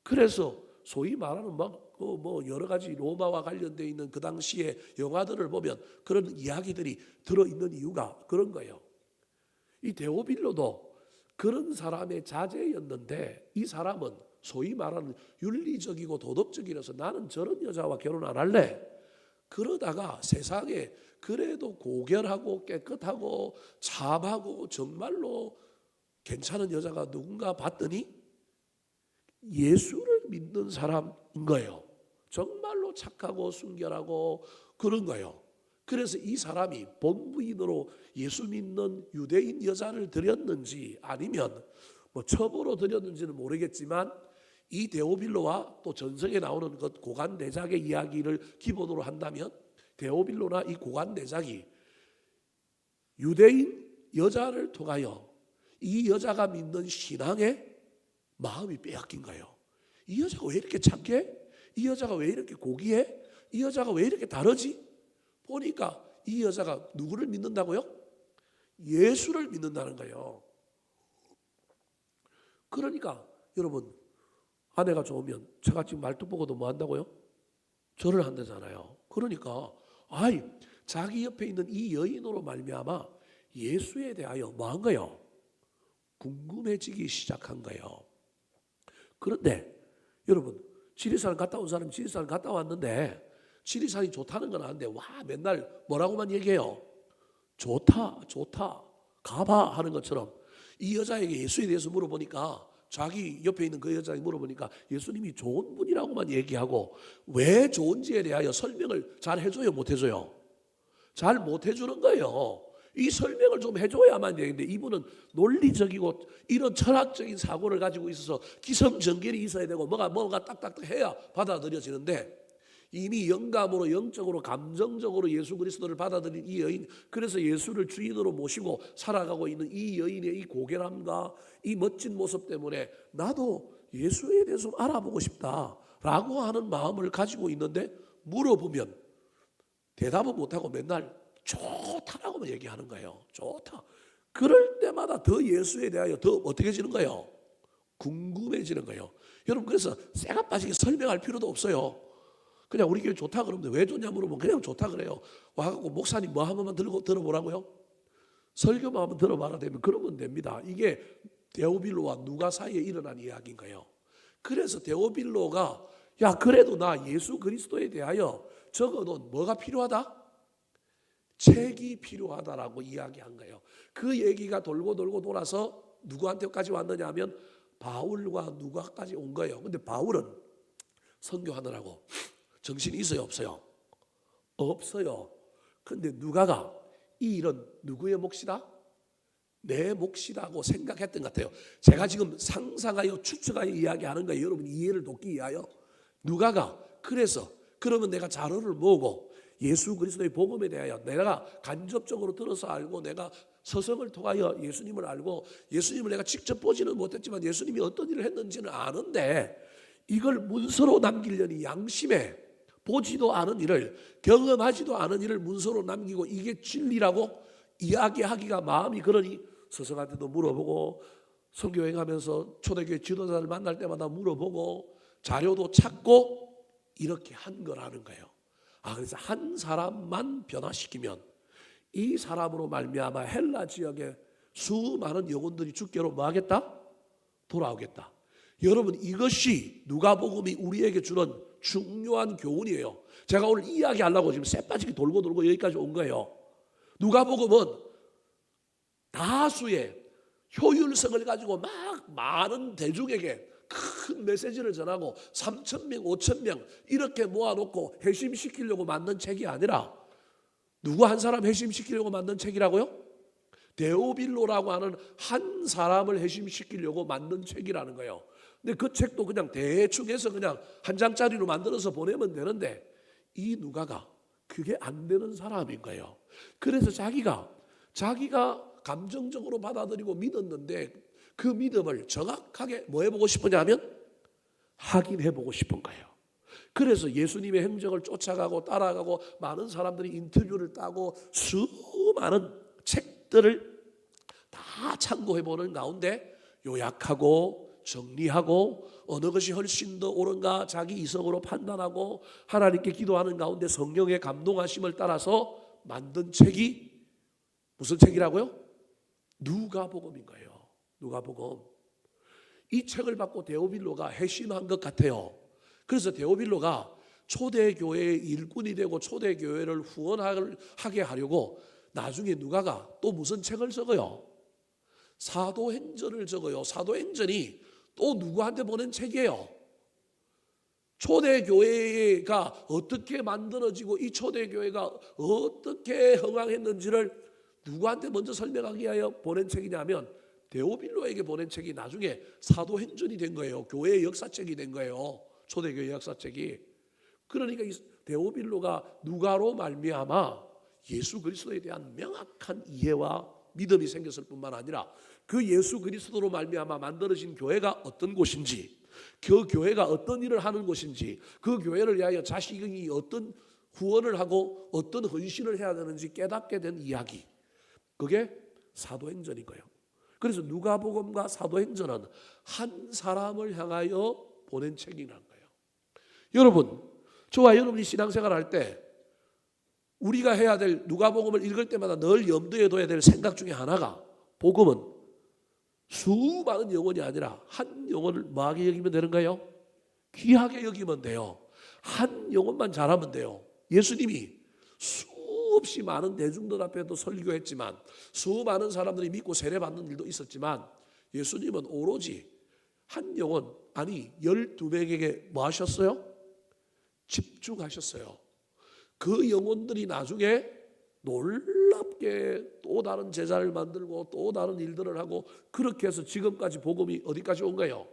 그래서 소위 말하는 막 뭐 여러 가지 로마와 관련되어 있는 그 당시의 영화들을 보면 그런 이야기들이 들어있는 이유가 그런 거예요. 이 데오빌로도 그런 사람의 자제였는데, 이 사람은 소위 말하는 윤리적이고 도덕적이라서 나는 저런 여자와 결혼 안 할래. 그러다가 세상에 그래도 고결하고 깨끗하고 참하고 정말로 괜찮은 여자가 누군가 봤더니 예수를 믿는 사람인 거예요. 정말로 착하고 순결하고 그런 거예요. 그래서 이 사람이 본부인으로 예수 믿는 유대인 여자를 들였는지 아니면 뭐 첩으로 들였는지는 모르겠지만, 이 데오빌로와 또 전성에 나오는 그 고관대작의 이야기를 기본으로 한다면 데오빌로나 이 고관대작이 유대인 여자를 통하여 이 여자가 믿는 신앙에 마음이 빼앗긴 거예요. 이 여자가 왜 이렇게 착해? 이 여자가 왜 이렇게 고귀해? 이 여자가 왜 이렇게 다르지? 보니까 이 여자가 누구를 믿는다고요? 예수를 믿는다는 거예요. 그러니까 여러분, 아내가 좋으면 저같이 말뚝 보고도 뭐 한다고요? 절을 한다잖아요. 그러니까 자기 옆에 있는 이 여인으로 말미암아 예수에 대하여 뭐 한 거예요? 궁금해지기 시작한 거예요. 그런데 여러분, 지리산 갔다 온 사람 지리산 갔다 왔는데 지리산이 좋다는 건 아는데 맨날 뭐라고만 얘기해요? 좋다 가봐 하는 것처럼 이 여자에게 예수에 대해서 물어보니까 자기 옆에 있는 그 여자에게 물어보니까 예수님이 좋은 분이라고만 얘기하고 왜 좋은지에 대하여 설명을 잘 해줘요, 못 해줘요? 잘 못 해주는 거예요. 이 설명을 좀 해줘야만 되는데 이분은 논리적이고 이런 철학적인 사고를 가지고 있어서 기성전결이 있어야 되고 뭐가 딱딱딱 해야 받아들여지는데 이미 영감으로 영적으로 감정적으로 예수 그리스도를 받아들인 이 여인, 그래서 예수를 주인으로 모시고 살아가고 있는 이 여인의 이 고결함과 이 멋진 모습 때문에 나도 예수에 대해서 좀 알아보고 싶다라고 하는 마음을 가지고 있는데 물어보면 대답은 못하고 맨날 좋다라고만 얘기하는 거예요. 좋다. 그럴 때마다 더 예수에 대하여 더 어떻게 지는 거예요? 궁금해지는 거예요. 여러분, 그래서 쇠가 빠지게 설명할 필요도 없어요. 그냥 우리 교회 좋다 그러면 왜 좋냐 물어보면 그냥 좋다 그래요. 와갖고 목사님 뭐 한 번만 들어보라고요? 설교만 한번 들어봐라 되면 그러면 됩니다. 이게 데오빌로와 누가 사이에 일어난 이야기인 거예요. 그래서 데오빌로가 그래도 나 예수 그리스도에 대하여 적어놓은 뭐가 필요하다? 책이 필요하다라고 이야기한 거예요. 그 얘기가 돌고 돌아서 누구한테까지 왔느냐 하면 바울과 누가까지 온 거예요. 근데 바울은 선교하느라고 정신이 있어요, 없어요? 없어요. 근데 누가가 이 일은 누구의 몫이다? 내 몫이라고 생각했던 것 같아요. 제가 지금 상상하여 추측하여 이야기하는 거예요. 여러분 이해를 돕기 위하여. 누가가 그래서 그러면 내가 자료를 모으고 예수 그리스도의 복음에 대하여 내가 간접적으로 들어서 알고 내가 서성을 통하여 예수님을 알고 예수님을 내가 직접 보지는 못했지만 예수님이 어떤 일을 했는지는 아는데 이걸 문서로 남기려니 양심에 보지도 않은 일을 경험하지도 않은 일을 문서로 남기고 이게 진리라고 이야기하기가 마음이 그러니 서성한테도 물어보고 선교행하면서 초대교회 지도자를 만날 때마다 물어보고 자료도 찾고 이렇게 한 거라는 거예요. 그래서 한 사람만 변화시키면 이 사람으로 말미암아 헬라 지역에 수많은 영혼들이 주께로 뭐 하겠다? 돌아오겠다. 여러분 이것이 누가복음이 우리에게 주는 중요한 교훈이에요. 제가 오늘 이야기하려고 지금 쇠빠지게 돌고 여기까지 온 거예요. 누가복음은 다수의 효율성을 가지고 막 많은 대중에게 큰 메시지를 전하고 3,000명, 5,000명 이렇게 모아놓고 회심시키려고 만든 책이 아니라 누구 한 사람 회심시키려고 만든 책이라고요? 데오빌로라고 하는 한 사람을 회심시키려고 만든 책이라는 거예요. 근데 그 책도 그냥 대충 해서 그냥 한 장짜리로 만들어서 보내면 되는데 이 누가가 그게 안 되는 사람인 거예요. 그래서 자기가 감정적으로 받아들이고 믿었는데 그 믿음을 정확하게 뭐 해보고 싶으냐면 확인해보고 싶은 거예요. 그래서 예수님의 행적을 쫓아가고 따라가고 많은 사람들이 인터뷰를 따고 수많은 책들을 다 참고해보는 가운데 요약하고 정리하고 어느 것이 훨씬 더 옳은가 자기 이성으로 판단하고 하나님께 기도하는 가운데 성령의 감동하심을 따라서 만든 책이 무슨 책이라고요? 누가복음인 거예요. 누가복음. 이 책을 받고 데오빌로가 회심한 것 같아요. 그래서 데오빌로가 초대교회의 일꾼이 되고 초대교회를 후원하게 하려고 나중에 누가가 또 무슨 책을 적어요? 사도행전을 적어요. 사도행전이 또 누구한테 보낸 책이에요? 초대교회가 어떻게 만들어지고 이 초대교회가 어떻게 흥황했는지를 누구한테 먼저 설명하기 위하여 보낸 책이냐면 데오빌로에게 보낸 책이 나중에 사도행전이 된 거예요. 교회의 역사책이 된 거예요. 초대교회 역사책이. 그러니까 이 데오빌로가 누가로 말미암아 예수 그리스도에 대한 명확한 이해와 믿음이 생겼을 뿐만 아니라 그 예수 그리스도로 말미암아 만들어진 교회가 어떤 곳인지 그 교회가 어떤 일을 하는 곳인지 그 교회를 위하여 자신이 어떤 구원을 하고 어떤 헌신을 해야 되는지 깨닫게 된 이야기. 그게 사도행전인 거예요. 그래서 누가복음과 사도행전은 한 사람을 향하여 보낸 책이라는 거예요. 여러분, 저와 여러분이 신앙생활할 때 우리가 해야 될, 누가복음을 읽을 때마다 늘 염두에 둬야 될 생각 중에 하나가, 복음은 수많은 영혼이 아니라 한 영혼을 뭐하게 여기면 되는 거예요? 귀하게 여기면 돼요. 한 영혼만 잘하면 돼요. 예수님이 수없이 많은 대중들 앞에도 설교했지만, 수많은 사람들이 믿고 세례받는 일도 있었지만, 예수님은 오로지 한 영혼, 아니 12명에게 뭐 하셨어요? 집중하셨어요. 그 영혼들이 나중에 놀랍게 또 다른 제자를 만들고 또 다른 일들을 하고, 그렇게 해서 지금까지 복음이 어디까지 온 거예요?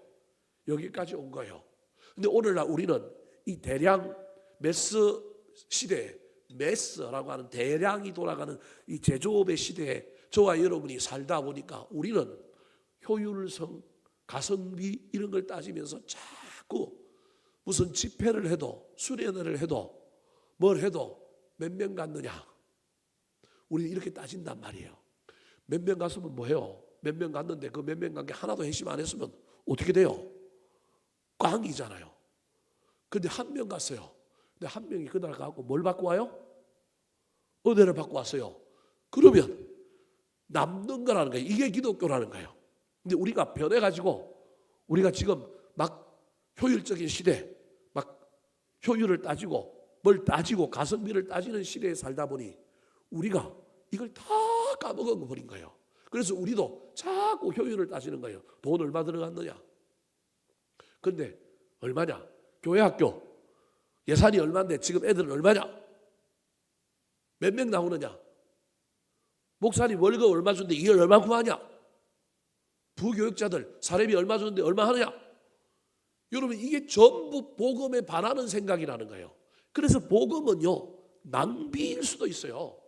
여기까지 온 거예요. 근데 오늘날 우리는 이 대량 메스 시대에, 메스라고 하는 대량이 돌아가는 이 제조업의 시대에 저와 여러분이 살다 보니까 우리는 효율성, 가성비 이런 걸 따지면서 자꾸 무슨 집회를 해도, 수련회를 해도, 뭘 해도 몇 명 갔느냐, 우리는 이렇게 따진단 말이에요. 몇 명 갔으면 뭐해요? 몇 명 갔는데 그 몇 명 간 게 하나도 회심 안 했으면 어떻게 돼요? 꽝이잖아요. 근데 한 명 갔어요. 근데 한 명이 그날 가고 뭘 받고 와요? 은혜를 받고 왔어요. 그러면 남는 거라는 거예요. 이게 기독교라는 거예요. 근데 우리가 변해가지고, 우리가 지금 막 효율적인 시대, 막 효율을 따지고 뭘 따지고 가성비를 따지는 시대에 살다 보니 우리가 이걸 다 까먹어 버린 거예요. 그래서 우리도 자꾸 효율을 따지는 거예요. 돈 얼마 들어갔느냐? 근데 얼마냐? 교회 학교 예산이 얼마인데 지금 애들은 얼마냐? 몇 명 나오느냐? 목사님 월급 얼마 주는데 이걸 얼마큼 하냐? 부교육자들 사례비 얼마 주는데 얼마 하느냐? 여러분, 이게 전부 복음에 반하는 생각이라는 거예요. 그래서 복음은요, 낭비일 수도 있어요.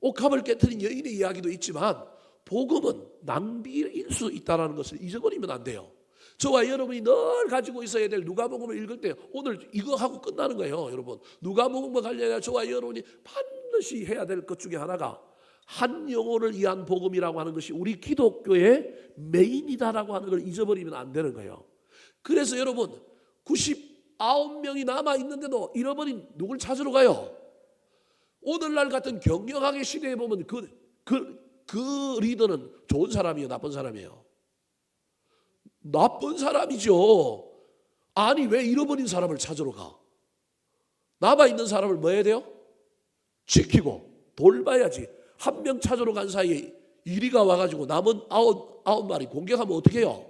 옥합을 깨트린 여인의 이야기도 있지만 복음은 낭비일 수 있다는 것을 잊어버리면 안 돼요. 저와 여러분이 늘 가지고 있어야 될 누가복음을 읽을 때 오늘 이거 하고 끝나는 거예요. 여러분, 누가복음과 관련해서 저와 여러분이 반드시 해야 될 것 중에 하나가 한 영혼을 위한 복음이라고 하는 것이 우리 기독교의 메인이다라고 하는 걸 잊어버리면 안 되는 거예요. 그래서 여러분, 99명이 남아있는데도 잃어버린 누굴 찾으러 가요? 오늘날 같은 경영학의 시대에 보면 그 리더는 좋은 사람이에요, 나쁜 사람이에요? 나쁜 사람이죠. 아니, 왜 잃어버린 사람을 찾으러 가? 남아있는 사람을 뭐 해야 돼요? 지키고 돌봐야지. 한 명 찾으러 간 사이에 이리가 와가지고 남은 아홉 마리 공격하면 어떻게 해요?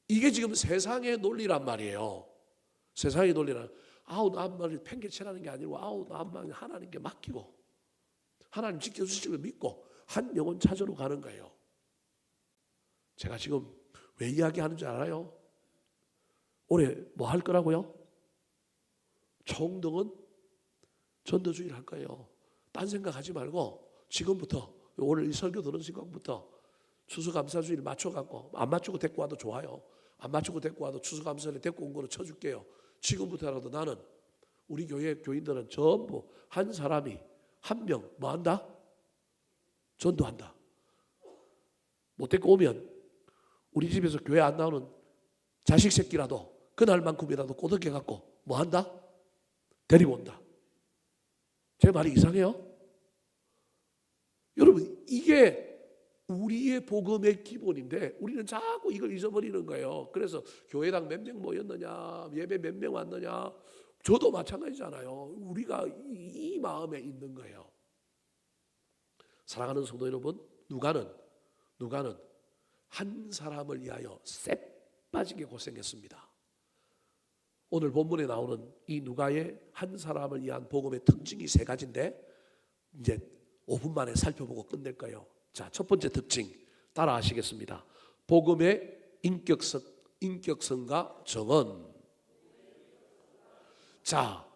이게 지금 세상의 논리란 말이에요. 세상의 논리란, 아홉 마리 팽개치라는 게 아니고 아홉 마리 하나님께 맡기고 하나님 지켜주실 걸 믿고 한 영혼 찾으러 가는 거예요. 제가 지금 왜 이야기하는 줄 알아요? 올해 뭐 할 거라고요? 총동원 전도주의를 할 거예요. 딴 생각하지 말고 지금부터, 오늘 이 설교 들은 순간부터 추수감사주의를 맞춰갖고, 안 맞추고 데리고 와도 좋아요. 안 맞추고 데리고 와도 추수감사를 데리고 온 거로 쳐줄게요. 지금부터라도 나는, 우리 교회 교인들은 전부 한 사람이 한 명 뭐 한다? 전도한다. 못 데리고 오면 우리 집에서 교회 안 나오는 자식 새끼라도 그날만큼이라도 꼬드겨 갖고 뭐 한다? 데리고 온다. 제 말이 이상해요? 여러분, 이게 우리의 복음의 기본인데 우리는 자꾸 이걸 잊어버리는 거예요. 그래서 교회당 몇 명 모였느냐, 예배 몇 명 왔느냐, 저도 마찬가지잖아요. 우리가 이 마음에 있는 거예요. 사랑하는 성도 여러분, 누가는 한 사람을 위하여 쎄 빠지게 고생했습니다. 오늘 본문에 나오는 이 누가의 한 사람을 위한 복음의 특징이 세 가지인데 이제 5분 만에 살펴보고 끝낼 거예요. 자, 첫 번째 특징 따라 하시겠습니다. 복음의 인격성과 정언. 자,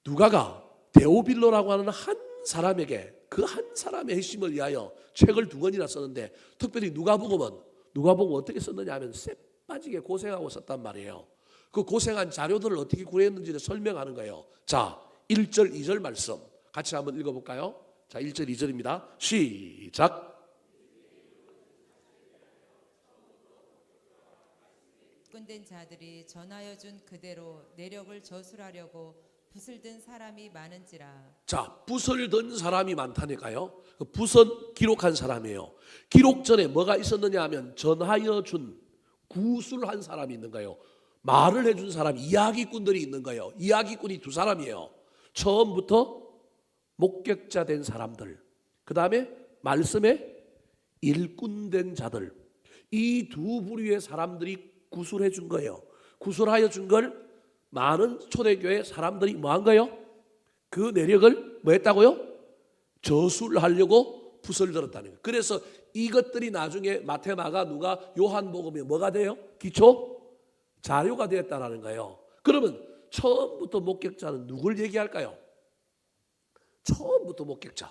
누가가 데오빌로라고 하는 한 사람에게, 그 한 사람의 핵심을 위하여 책을 2권이나 썼는데, 특별히 누가복음은 어떻게 썼느냐 하면 쎄 빠지게 고생하고 썼단 말이에요. 그 고생한 자료들을 어떻게 구했는지를 설명하는 거예요. 자, 1절, 2절 말씀 같이 한번 읽어볼까요? 자, 1절, 2절입니다. 시작. 꾼된 자들이 전하여 준 그대로 내력을 저술하려고 붓을 든 사람이 많은지라. 자, 붓을 든 사람이 많다니까요. 그 붓은 기록한 사람이에요. 기록 전에 뭐가 있었느냐 하면 전하여 준, 구술한 사람이 있는 거예요. 말을 해준 사람, 이야기꾼들이 있는 거예요. 이야기꾼이 두 사람이에요. 처음부터 목격자 된 사람들, 그 다음에 말씀에 일꾼 된 자들, 이 두 부류의 사람들이 구술해 준 거예요. 구술하여 준 걸 많은 초대교회 사람들이 뭐 한 거예요? 그 내력을 뭐 했다고요? 저술하려고 붓을 들었다는 거예요. 그래서 이것들이 나중에 마태, 마가, 누가, 요한복음에 뭐가 돼요? 기초 자료가 되었다는 거예요. 그러면 처음부터 목격자는 누굴 얘기할까요? 처음부터 목격자.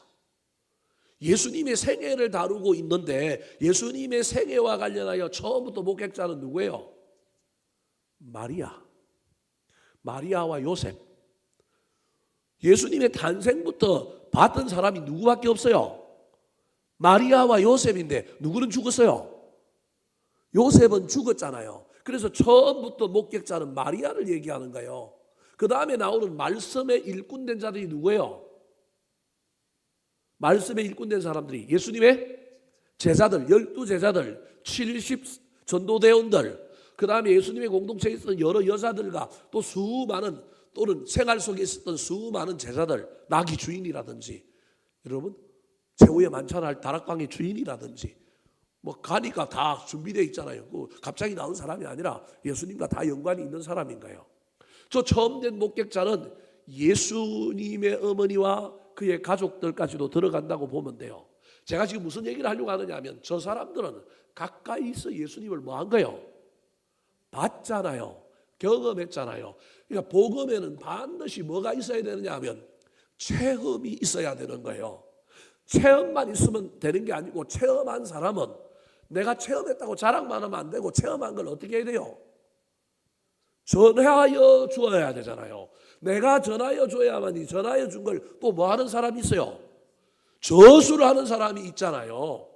예수님의 생애를 다루고 있는데 예수님의 생애와 관련하여 처음부터 목격자는 누구예요? 마리아. 마리아와 요셉. 예수님의 탄생부터 봤던 사람이 누구밖에 없어요? 마리아와 요셉인데 누구는 죽었어요? 요셉은 죽었잖아요. 그래서 처음부터 목격자는 마리아를 얘기하는 거예요. 그 다음에 나오는 말씀에 일꾼된 자들이 누구예요? 말씀에 일꾼된 사람들이 예수님의 제자들, 12제자들, 70 전도대원들, 그 다음에 예수님의 공동체에 있었던 여러 여자들과 또 수많은, 또는 생활 속에 있었던 수많은 제자들, 나귀 주인이라든지, 여러분 최후의 만찬할 다락방의 주인이라든지, 뭐 가니까 다 준비되어 있잖아요. 갑자기 나온 사람이 아니라 예수님과 다 연관이 있는 사람인가요? 저 처음 된 목격자는 예수님의 어머니와 그의 가족들까지도 들어간다고 보면 돼요. 제가 지금 무슨 얘기를 하려고 하느냐 하면 저 사람들은 가까이서 예수님을 뭐 한 거예요? 봤잖아요. 경험했잖아요. 그러니까 복음에는 반드시 뭐가 있어야 되느냐 하면 체험이 있어야 되는 거예요. 체험만 있으면 되는 게 아니고 체험한 사람은 내가 체험했다고 자랑만 하면 안 되고 체험한 걸 어떻게 해야 돼요? 전하여 주어야 되잖아요. 내가 전하여 줘야만이 전하여 준 걸 또 뭐 하는 사람이 있어요? 저술을 하는 사람이 있잖아요.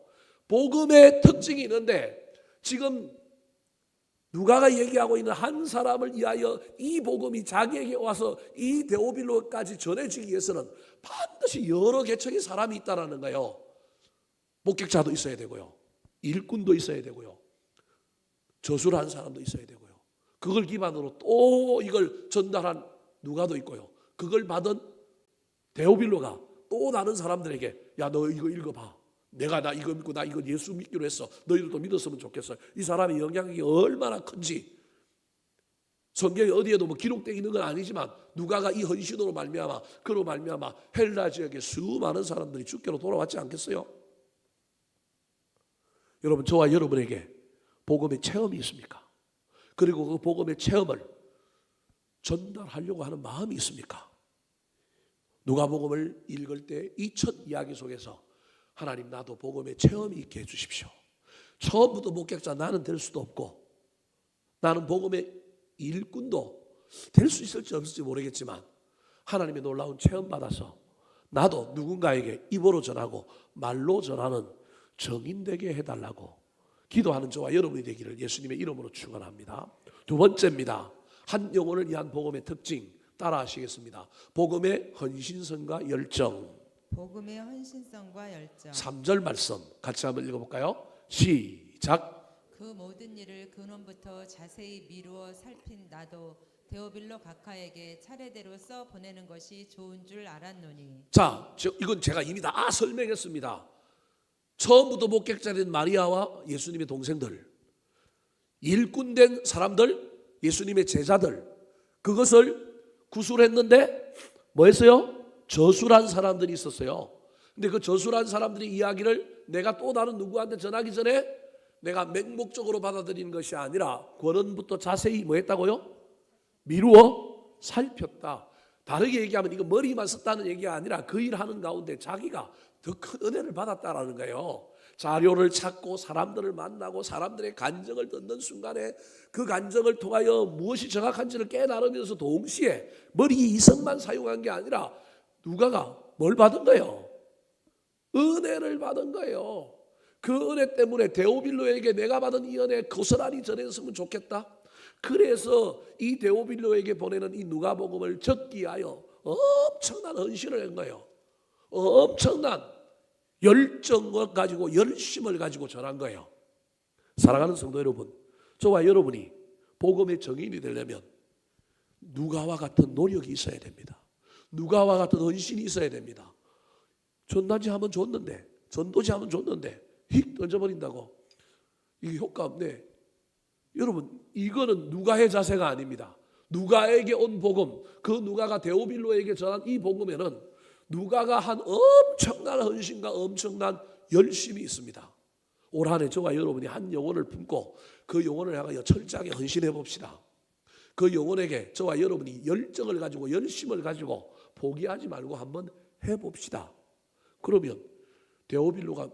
복음의 특징이 있는데 지금 누가가 얘기하고 있는 한 사람을 위하여 이 복음이 자기에게 와서 이 데오빌로까지 전해지기 위해서는 반드시 여러 계층의 사람이 있다는 거예요. 목격자도 있어야 되고요. 일꾼도 있어야 되고요. 저술한 사람도 있어야 되고요. 그걸 기반으로 또 이걸 전달한 누가도 있고요. 그걸 받은 데오빌로가 또 다른 사람들에게 야, 너 이거 읽어봐. 내가 나 이거 믿고 나 이거 예수 믿기로 했어. 너희들도 믿었으면 좋겠어. 이 사람의 영향력이 얼마나 큰지 성경에 어디에도 뭐 기록되어 있는 건 아니지만 누가가 이 헌신으로 말미암아 그로 말미암아 헬라 지역에 수많은 사람들이 주께로 돌아왔지 않겠어요? 여러분, 저와 여러분에게 복음의 체험이 있습니까? 그리고 그 복음의 체험을 전달하려고 하는 마음이 있습니까? 누가복음을 읽을 때 이 첫 이야기 속에서 하나님, 나도 복음의 체험이 있게 해주십시오. 처음부터 목격자 나는 될 수도 없고 나는 복음의 일꾼도 될 수 있을지 없을지 모르겠지만 하나님의 놀라운 체험 받아서 나도 누군가에게 입으로 전하고 말로 전하는 정인 되게 해달라고 기도하는 저와 여러분이 되기를 예수님의 이름으로 축원합니다. 두 번째입니다. 한 영혼을 위한 복음의 특징 따라 하시겠습니다. 복음의 헌신성과 열정. 복음의 헌신성과 열정. 3절 말씀 같이 한번 읽어볼까요? 시작. 그 모든 일을 근원부터 자세히 미루어 살핀 나도 데오빌로 각하에게 차례대로 써 보내는 것이 좋은 줄 알았노니. 자, 이건 제가 이미 다 설명했습니다. 처음부터 목격자된 마리아와 예수님의 동생들, 일꾼된 사람들, 예수님의 제자들, 그것을 구술했는데 뭐 했어요? 저술한 사람들이 있었어요. 근데 그 저술한 사람들의 이야기를 내가 또 다른 누구한테 전하기 전에 내가 맹목적으로 받아들이는 것이 아니라 권원부터 자세히 뭐 했다고요? 미루어 살폈다. 다르게 얘기하면 이거 머리만 썼다는 얘기가 아니라 그 일하는 가운데 자기가 더 큰 은혜를 받았다라는 거예요. 자료를 찾고 사람들을 만나고 사람들의 간증을 듣는 순간에 그 간증을 통하여 무엇이 정확한지를 깨달으면서 동시에 머리 이성만 사용한 게 아니라 누가가 뭘 받은 거예요? 은혜를 받은 거예요. 그 은혜 때문에 데오빌로에게 내가 받은 이 은혜 고스란히 전했으면 좋겠다. 그래서 이 데오빌로에게 보내는 이 누가복음을 적기 위하여 엄청난 헌신을 한 거예요. 엄청난 열정을 가지고 열심을 가지고 전한 거예요. 사랑하는 성도 여러분, 저와 여러분이 복음의 증인이 되려면 누가와 같은 노력이 있어야 됩니다. 누가와 같은 헌신이 있어야 됩니다. 전단지 하면 줬는데, 전도지 하면 줬는데 휙 던져버린다고 이게 효과 없네. 여러분, 이거는 누가의 자세가 아닙니다. 누가에게 온 복음, 그 누가가 데오빌로에게 전한 이 복음에는 누가가 한 엄청난 헌신과 엄청난 열심이 있습니다. 올 한 해 저와 여러분이 한 영혼을 품고 그 영혼을 향하여 철저하게 헌신해 봅시다. 그 영혼에게 저와 여러분이 열정을 가지고 열심을 가지고 포기하지 말고 한번 해봅시다. 그러면 데오빌로가,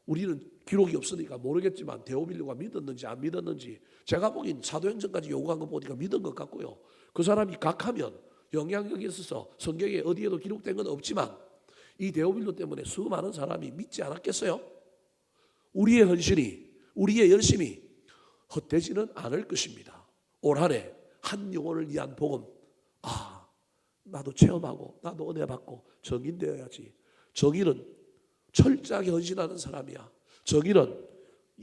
우리는 기록이 없으니까 모르겠지만 데오빌로가 믿었는지 안 믿었는지 제가 보기엔 사도행전까지 요구한 거 보니까 믿은 것 같고요. 그 사람이 각하면 영향력이 있어서 성경에 어디에도 기록된 건 없지만 이 데오빌로 때문에 수많은 사람이 믿지 않았겠어요? 우리의 헌신이, 우리의 열심이 헛되지는 않을 것입니다. 올 한 해 한 영혼을 위한 복음, 나도 체험하고 나도 은혜 받고 정인 되어야지. 정인은 철저하게 헌신하는 사람이야. 정인은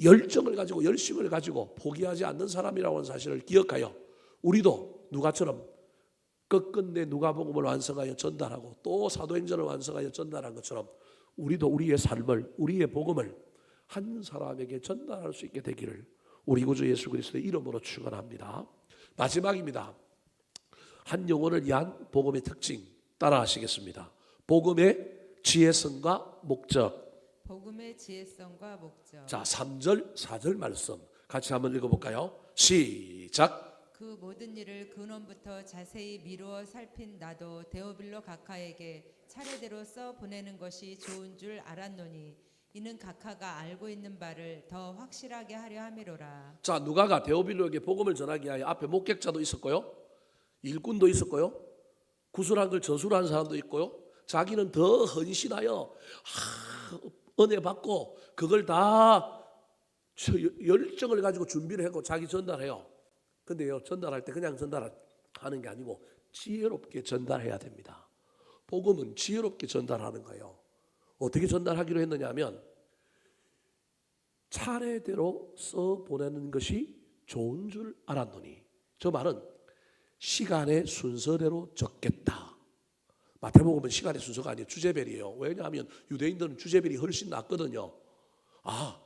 열정을 가지고 열심을 가지고 포기하지 않는 사람이라고 하는 사실을 기억하여 우리도 누가처럼 끝끝내 누가복음을 완성하여 전달하고 또 사도행전을 완성하여 전달한 것처럼 우리도 우리의 삶을, 우리의 복음을 한 사람에게 전달할 수 있게 되기를 우리 구주 예수 그리스도의 이름으로 축원합니다. 마지막입니다. 한 영혼을 위한 복음의 특징 따라 하시겠습니다. 복음의 지혜성과 목적. 복음의 지혜성과 목적. 자, 3절, 4절 말씀 같이 한번 읽어볼까요? 시작. 그 모든 일을 근원부터 자세히 미루어 살핀 나도 데오빌로 각하에게 차례대로 써 보내는 것이 좋은 줄 알았노니 이는 각하가 알고 있는 바를 더 확실하게 하려 함이로라. 자, 누가가 데오빌로에게 복음을 전하기 위하여 앞에 목격자도 있었고요, 일꾼도 있었고요, 구술한 걸 저술한 사람도 있고요, 자기는 더 헌신하여 은혜 받고 그걸 다 열정을 가지고 준비를 하고 자기 전달해요. 근데요, 전달할 때 그냥 전달하는 게 아니고 지혜롭게 전달해야 됩니다. 복음은 지혜롭게 전달하는 거예요. 어떻게 전달하기로 했느냐 하면 차례대로 써 보내는 것이 좋은 줄 알았노니, 저 말은 시간의 순서대로 적겠다. 마태복음은 시간의 순서가 아니에요. 주제별이에요. 왜냐하면 유대인들은 주제별이 훨씬 낫거든요.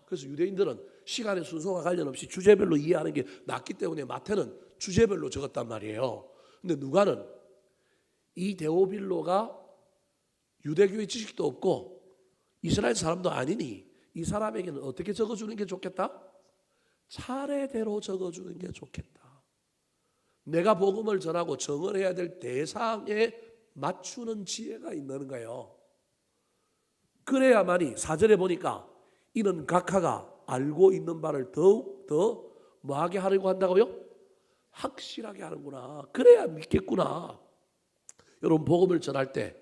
그래서 유대인들은 시간의 순서와 관련 없이 주제별로 이해하는 게 낫기 때문에 마태는 주제별로 적었단 말이에요. 근데 누가는 이 데오빌로가 유대교의 지식도 없고 이스라엘 사람도 아니니 이 사람에게는 어떻게 적어주는 게 좋겠다? 차례대로 적어주는 게 좋겠다. 내가 복음을 전하고 정언해야 될 대상에 맞추는 지혜가 있는 거예요. 그래야만이 4절에 보니까 이는 각하가 알고 있는 바를 더욱 더 뭐하게 하려고 한다고요? 확실하게 하는구나. 그래야 믿겠구나. 여러분, 복음을 전할 때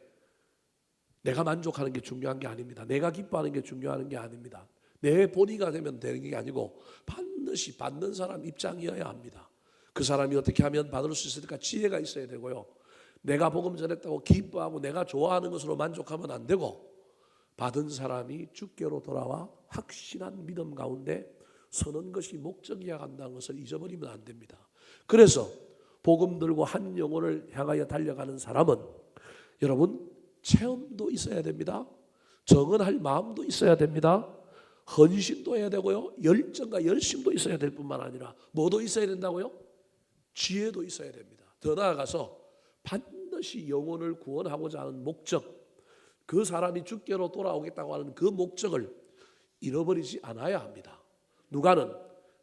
내가 만족하는 게 중요한 게 아닙니다. 내가 기뻐하는 게 중요한 게 아닙니다. 내 본의가 되면 되는 게 아니고 반드시 받는 사람 입장이어야 합니다. 그 사람이 어떻게 하면 받을 수 있을까? 지혜가 있어야 되고요. 내가 복음 전했다고 기뻐하고 내가 좋아하는 것으로 만족하면 안 되고 받은 사람이 주께로 돌아와 확신한 믿음 가운데 서는 것이 목적이어야 한다는 것을 잊어버리면 안 됩니다. 그래서 복음 들고 한 영혼을 향하여 달려가는 사람은 여러분 체험도 있어야 됩니다. 정언할 마음도 있어야 됩니다. 헌신도 해야 되고요. 열정과 열심도 있어야 될 뿐만 아니라 뭐도 있어야 된다고요? 지혜도 있어야 됩니다. 더 나아가서 반드시 영혼을 구원하고자 하는 목적, 그 사람이 주께로 돌아오겠다고 하는 그 목적을 잃어버리지 않아야 합니다. 누가는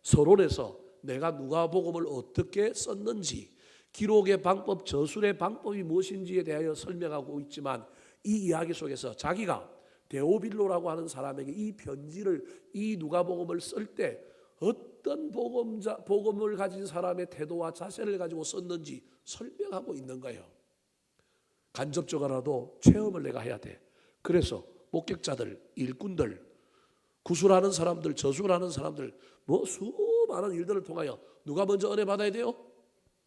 서론에서 내가 누가복음을 어떻게 썼는지, 기록의 방법, 저술의 방법이 무엇인지에 대하여 설명하고 있지만 이 이야기 속에서 자기가 데오빌로라고 하는 사람에게 이 편지를, 이 누가복음을 쓸 때 어떤 복음을 가진 사람의 태도와 자세를 가지고 썼는지 설명하고 있는 거예요. 간접적으로라도 체험을 내가 해야 돼. 그래서 목격자들, 일꾼들, 구술하는 사람들, 저술하는 사람들, 뭐 수많은 일들을 통하여 누가 먼저 은혜 받아야 돼요?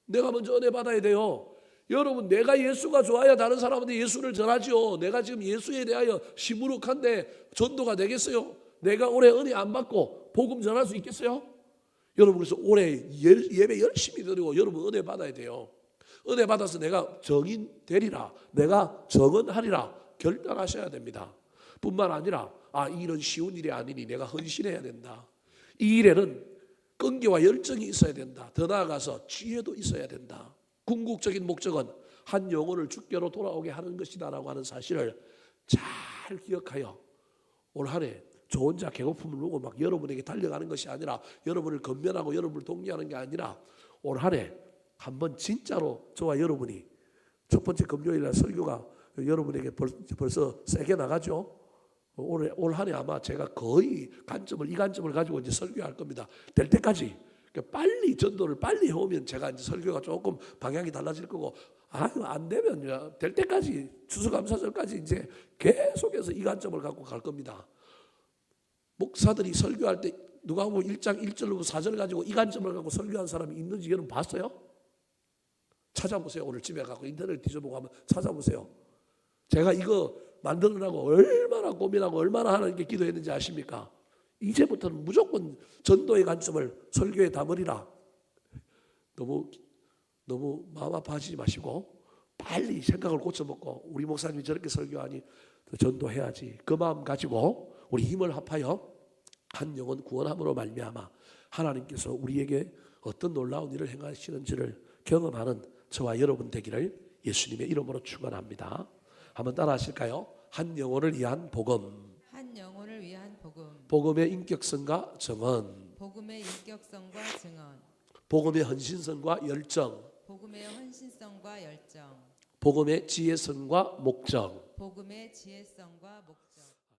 내가 먼저 은혜 받아야 돼요. 여러분, 내가 예수가 좋아야 다른 사람한테 예수를 전하죠. 내가 지금 예수에 대하여 시무룩한데 전도가 되겠어요? 내가 올해 은혜 안 받고 복음 전할 수 있겠어요? 여러분, 그래서 올해 예배 열심히 드리고 여러분 은혜 받아야 돼요. 은혜 받아서 내가 정인 되리라, 내가 정언하리라 결단하셔야 됩니다. 뿐만 아니라 이 일은 쉬운 일이 아니니 내가 헌신해야 된다. 이 일에는 끈기와 열정이 있어야 된다. 더 나아가서 지혜도 있어야 된다. 궁극적인 목적은 한 영혼을 주께로 돌아오게 하는 것이다라고 하는 사실을 잘 기억하여 올 한 해 저 혼자 개고픔을 누고 막 여러분에게 달려가는 것이 아니라, 여러분을 건면하고 여러분을 독려하는 게 아니라, 올 한 해 한번 진짜로 저와 여러분이 첫 번째 금요일 날 설교가 여러분에게 벌써 세게 나가죠. 올 한 해 아마 제가 거의 이 관점을 가지고 이제 설교할 겁니다. 될 때까지 빨리 전도를 빨리 해오면 제가 이제 설교가 조금 방향이 달라질 거고, 안 되면 될 때까지 추수감사절까지 이제 계속해서 이 관점을 갖고 갈 겁니다. 목사들이 설교할 때 누가복음 1장 1절부터 4절 가지고 이 관점을 갖고 설교한 사람이 있는지 여러분 봤어요? 찾아보세요. 오늘 집에 가고 인터넷 뒤져보고 한번 찾아보세요. 제가 이거 만들으라고 얼마나 고민하고 얼마나 하나님께 기도했는지 아십니까? 이제부터는 무조건 전도의 관점을 설교에 담으리라. 너무 마음 아파하지 마시고 빨리 생각을 고쳐먹고, 우리 목사님이 저렇게 설교하니 전도해야지, 그 마음 가지고 우리 힘을 합하여 한 영혼 구원함으로 말미암아 하나님께서 우리에게 어떤 놀라운 일을 행하시는지를 경험하는 저와 여러분 되기를 예수님의 이름으로 축원합니다. 한번 따라 하실까요? 한 영혼을 위한 복음. 한 영혼을 위한 복음. 복음의 인격성과 정언. 복음의 인격성과 증언. 복음의 헌신성과 열정. 복음의 헌신성과 열정. 복음의 지혜성과 목적. 복음의 지혜성과 목적.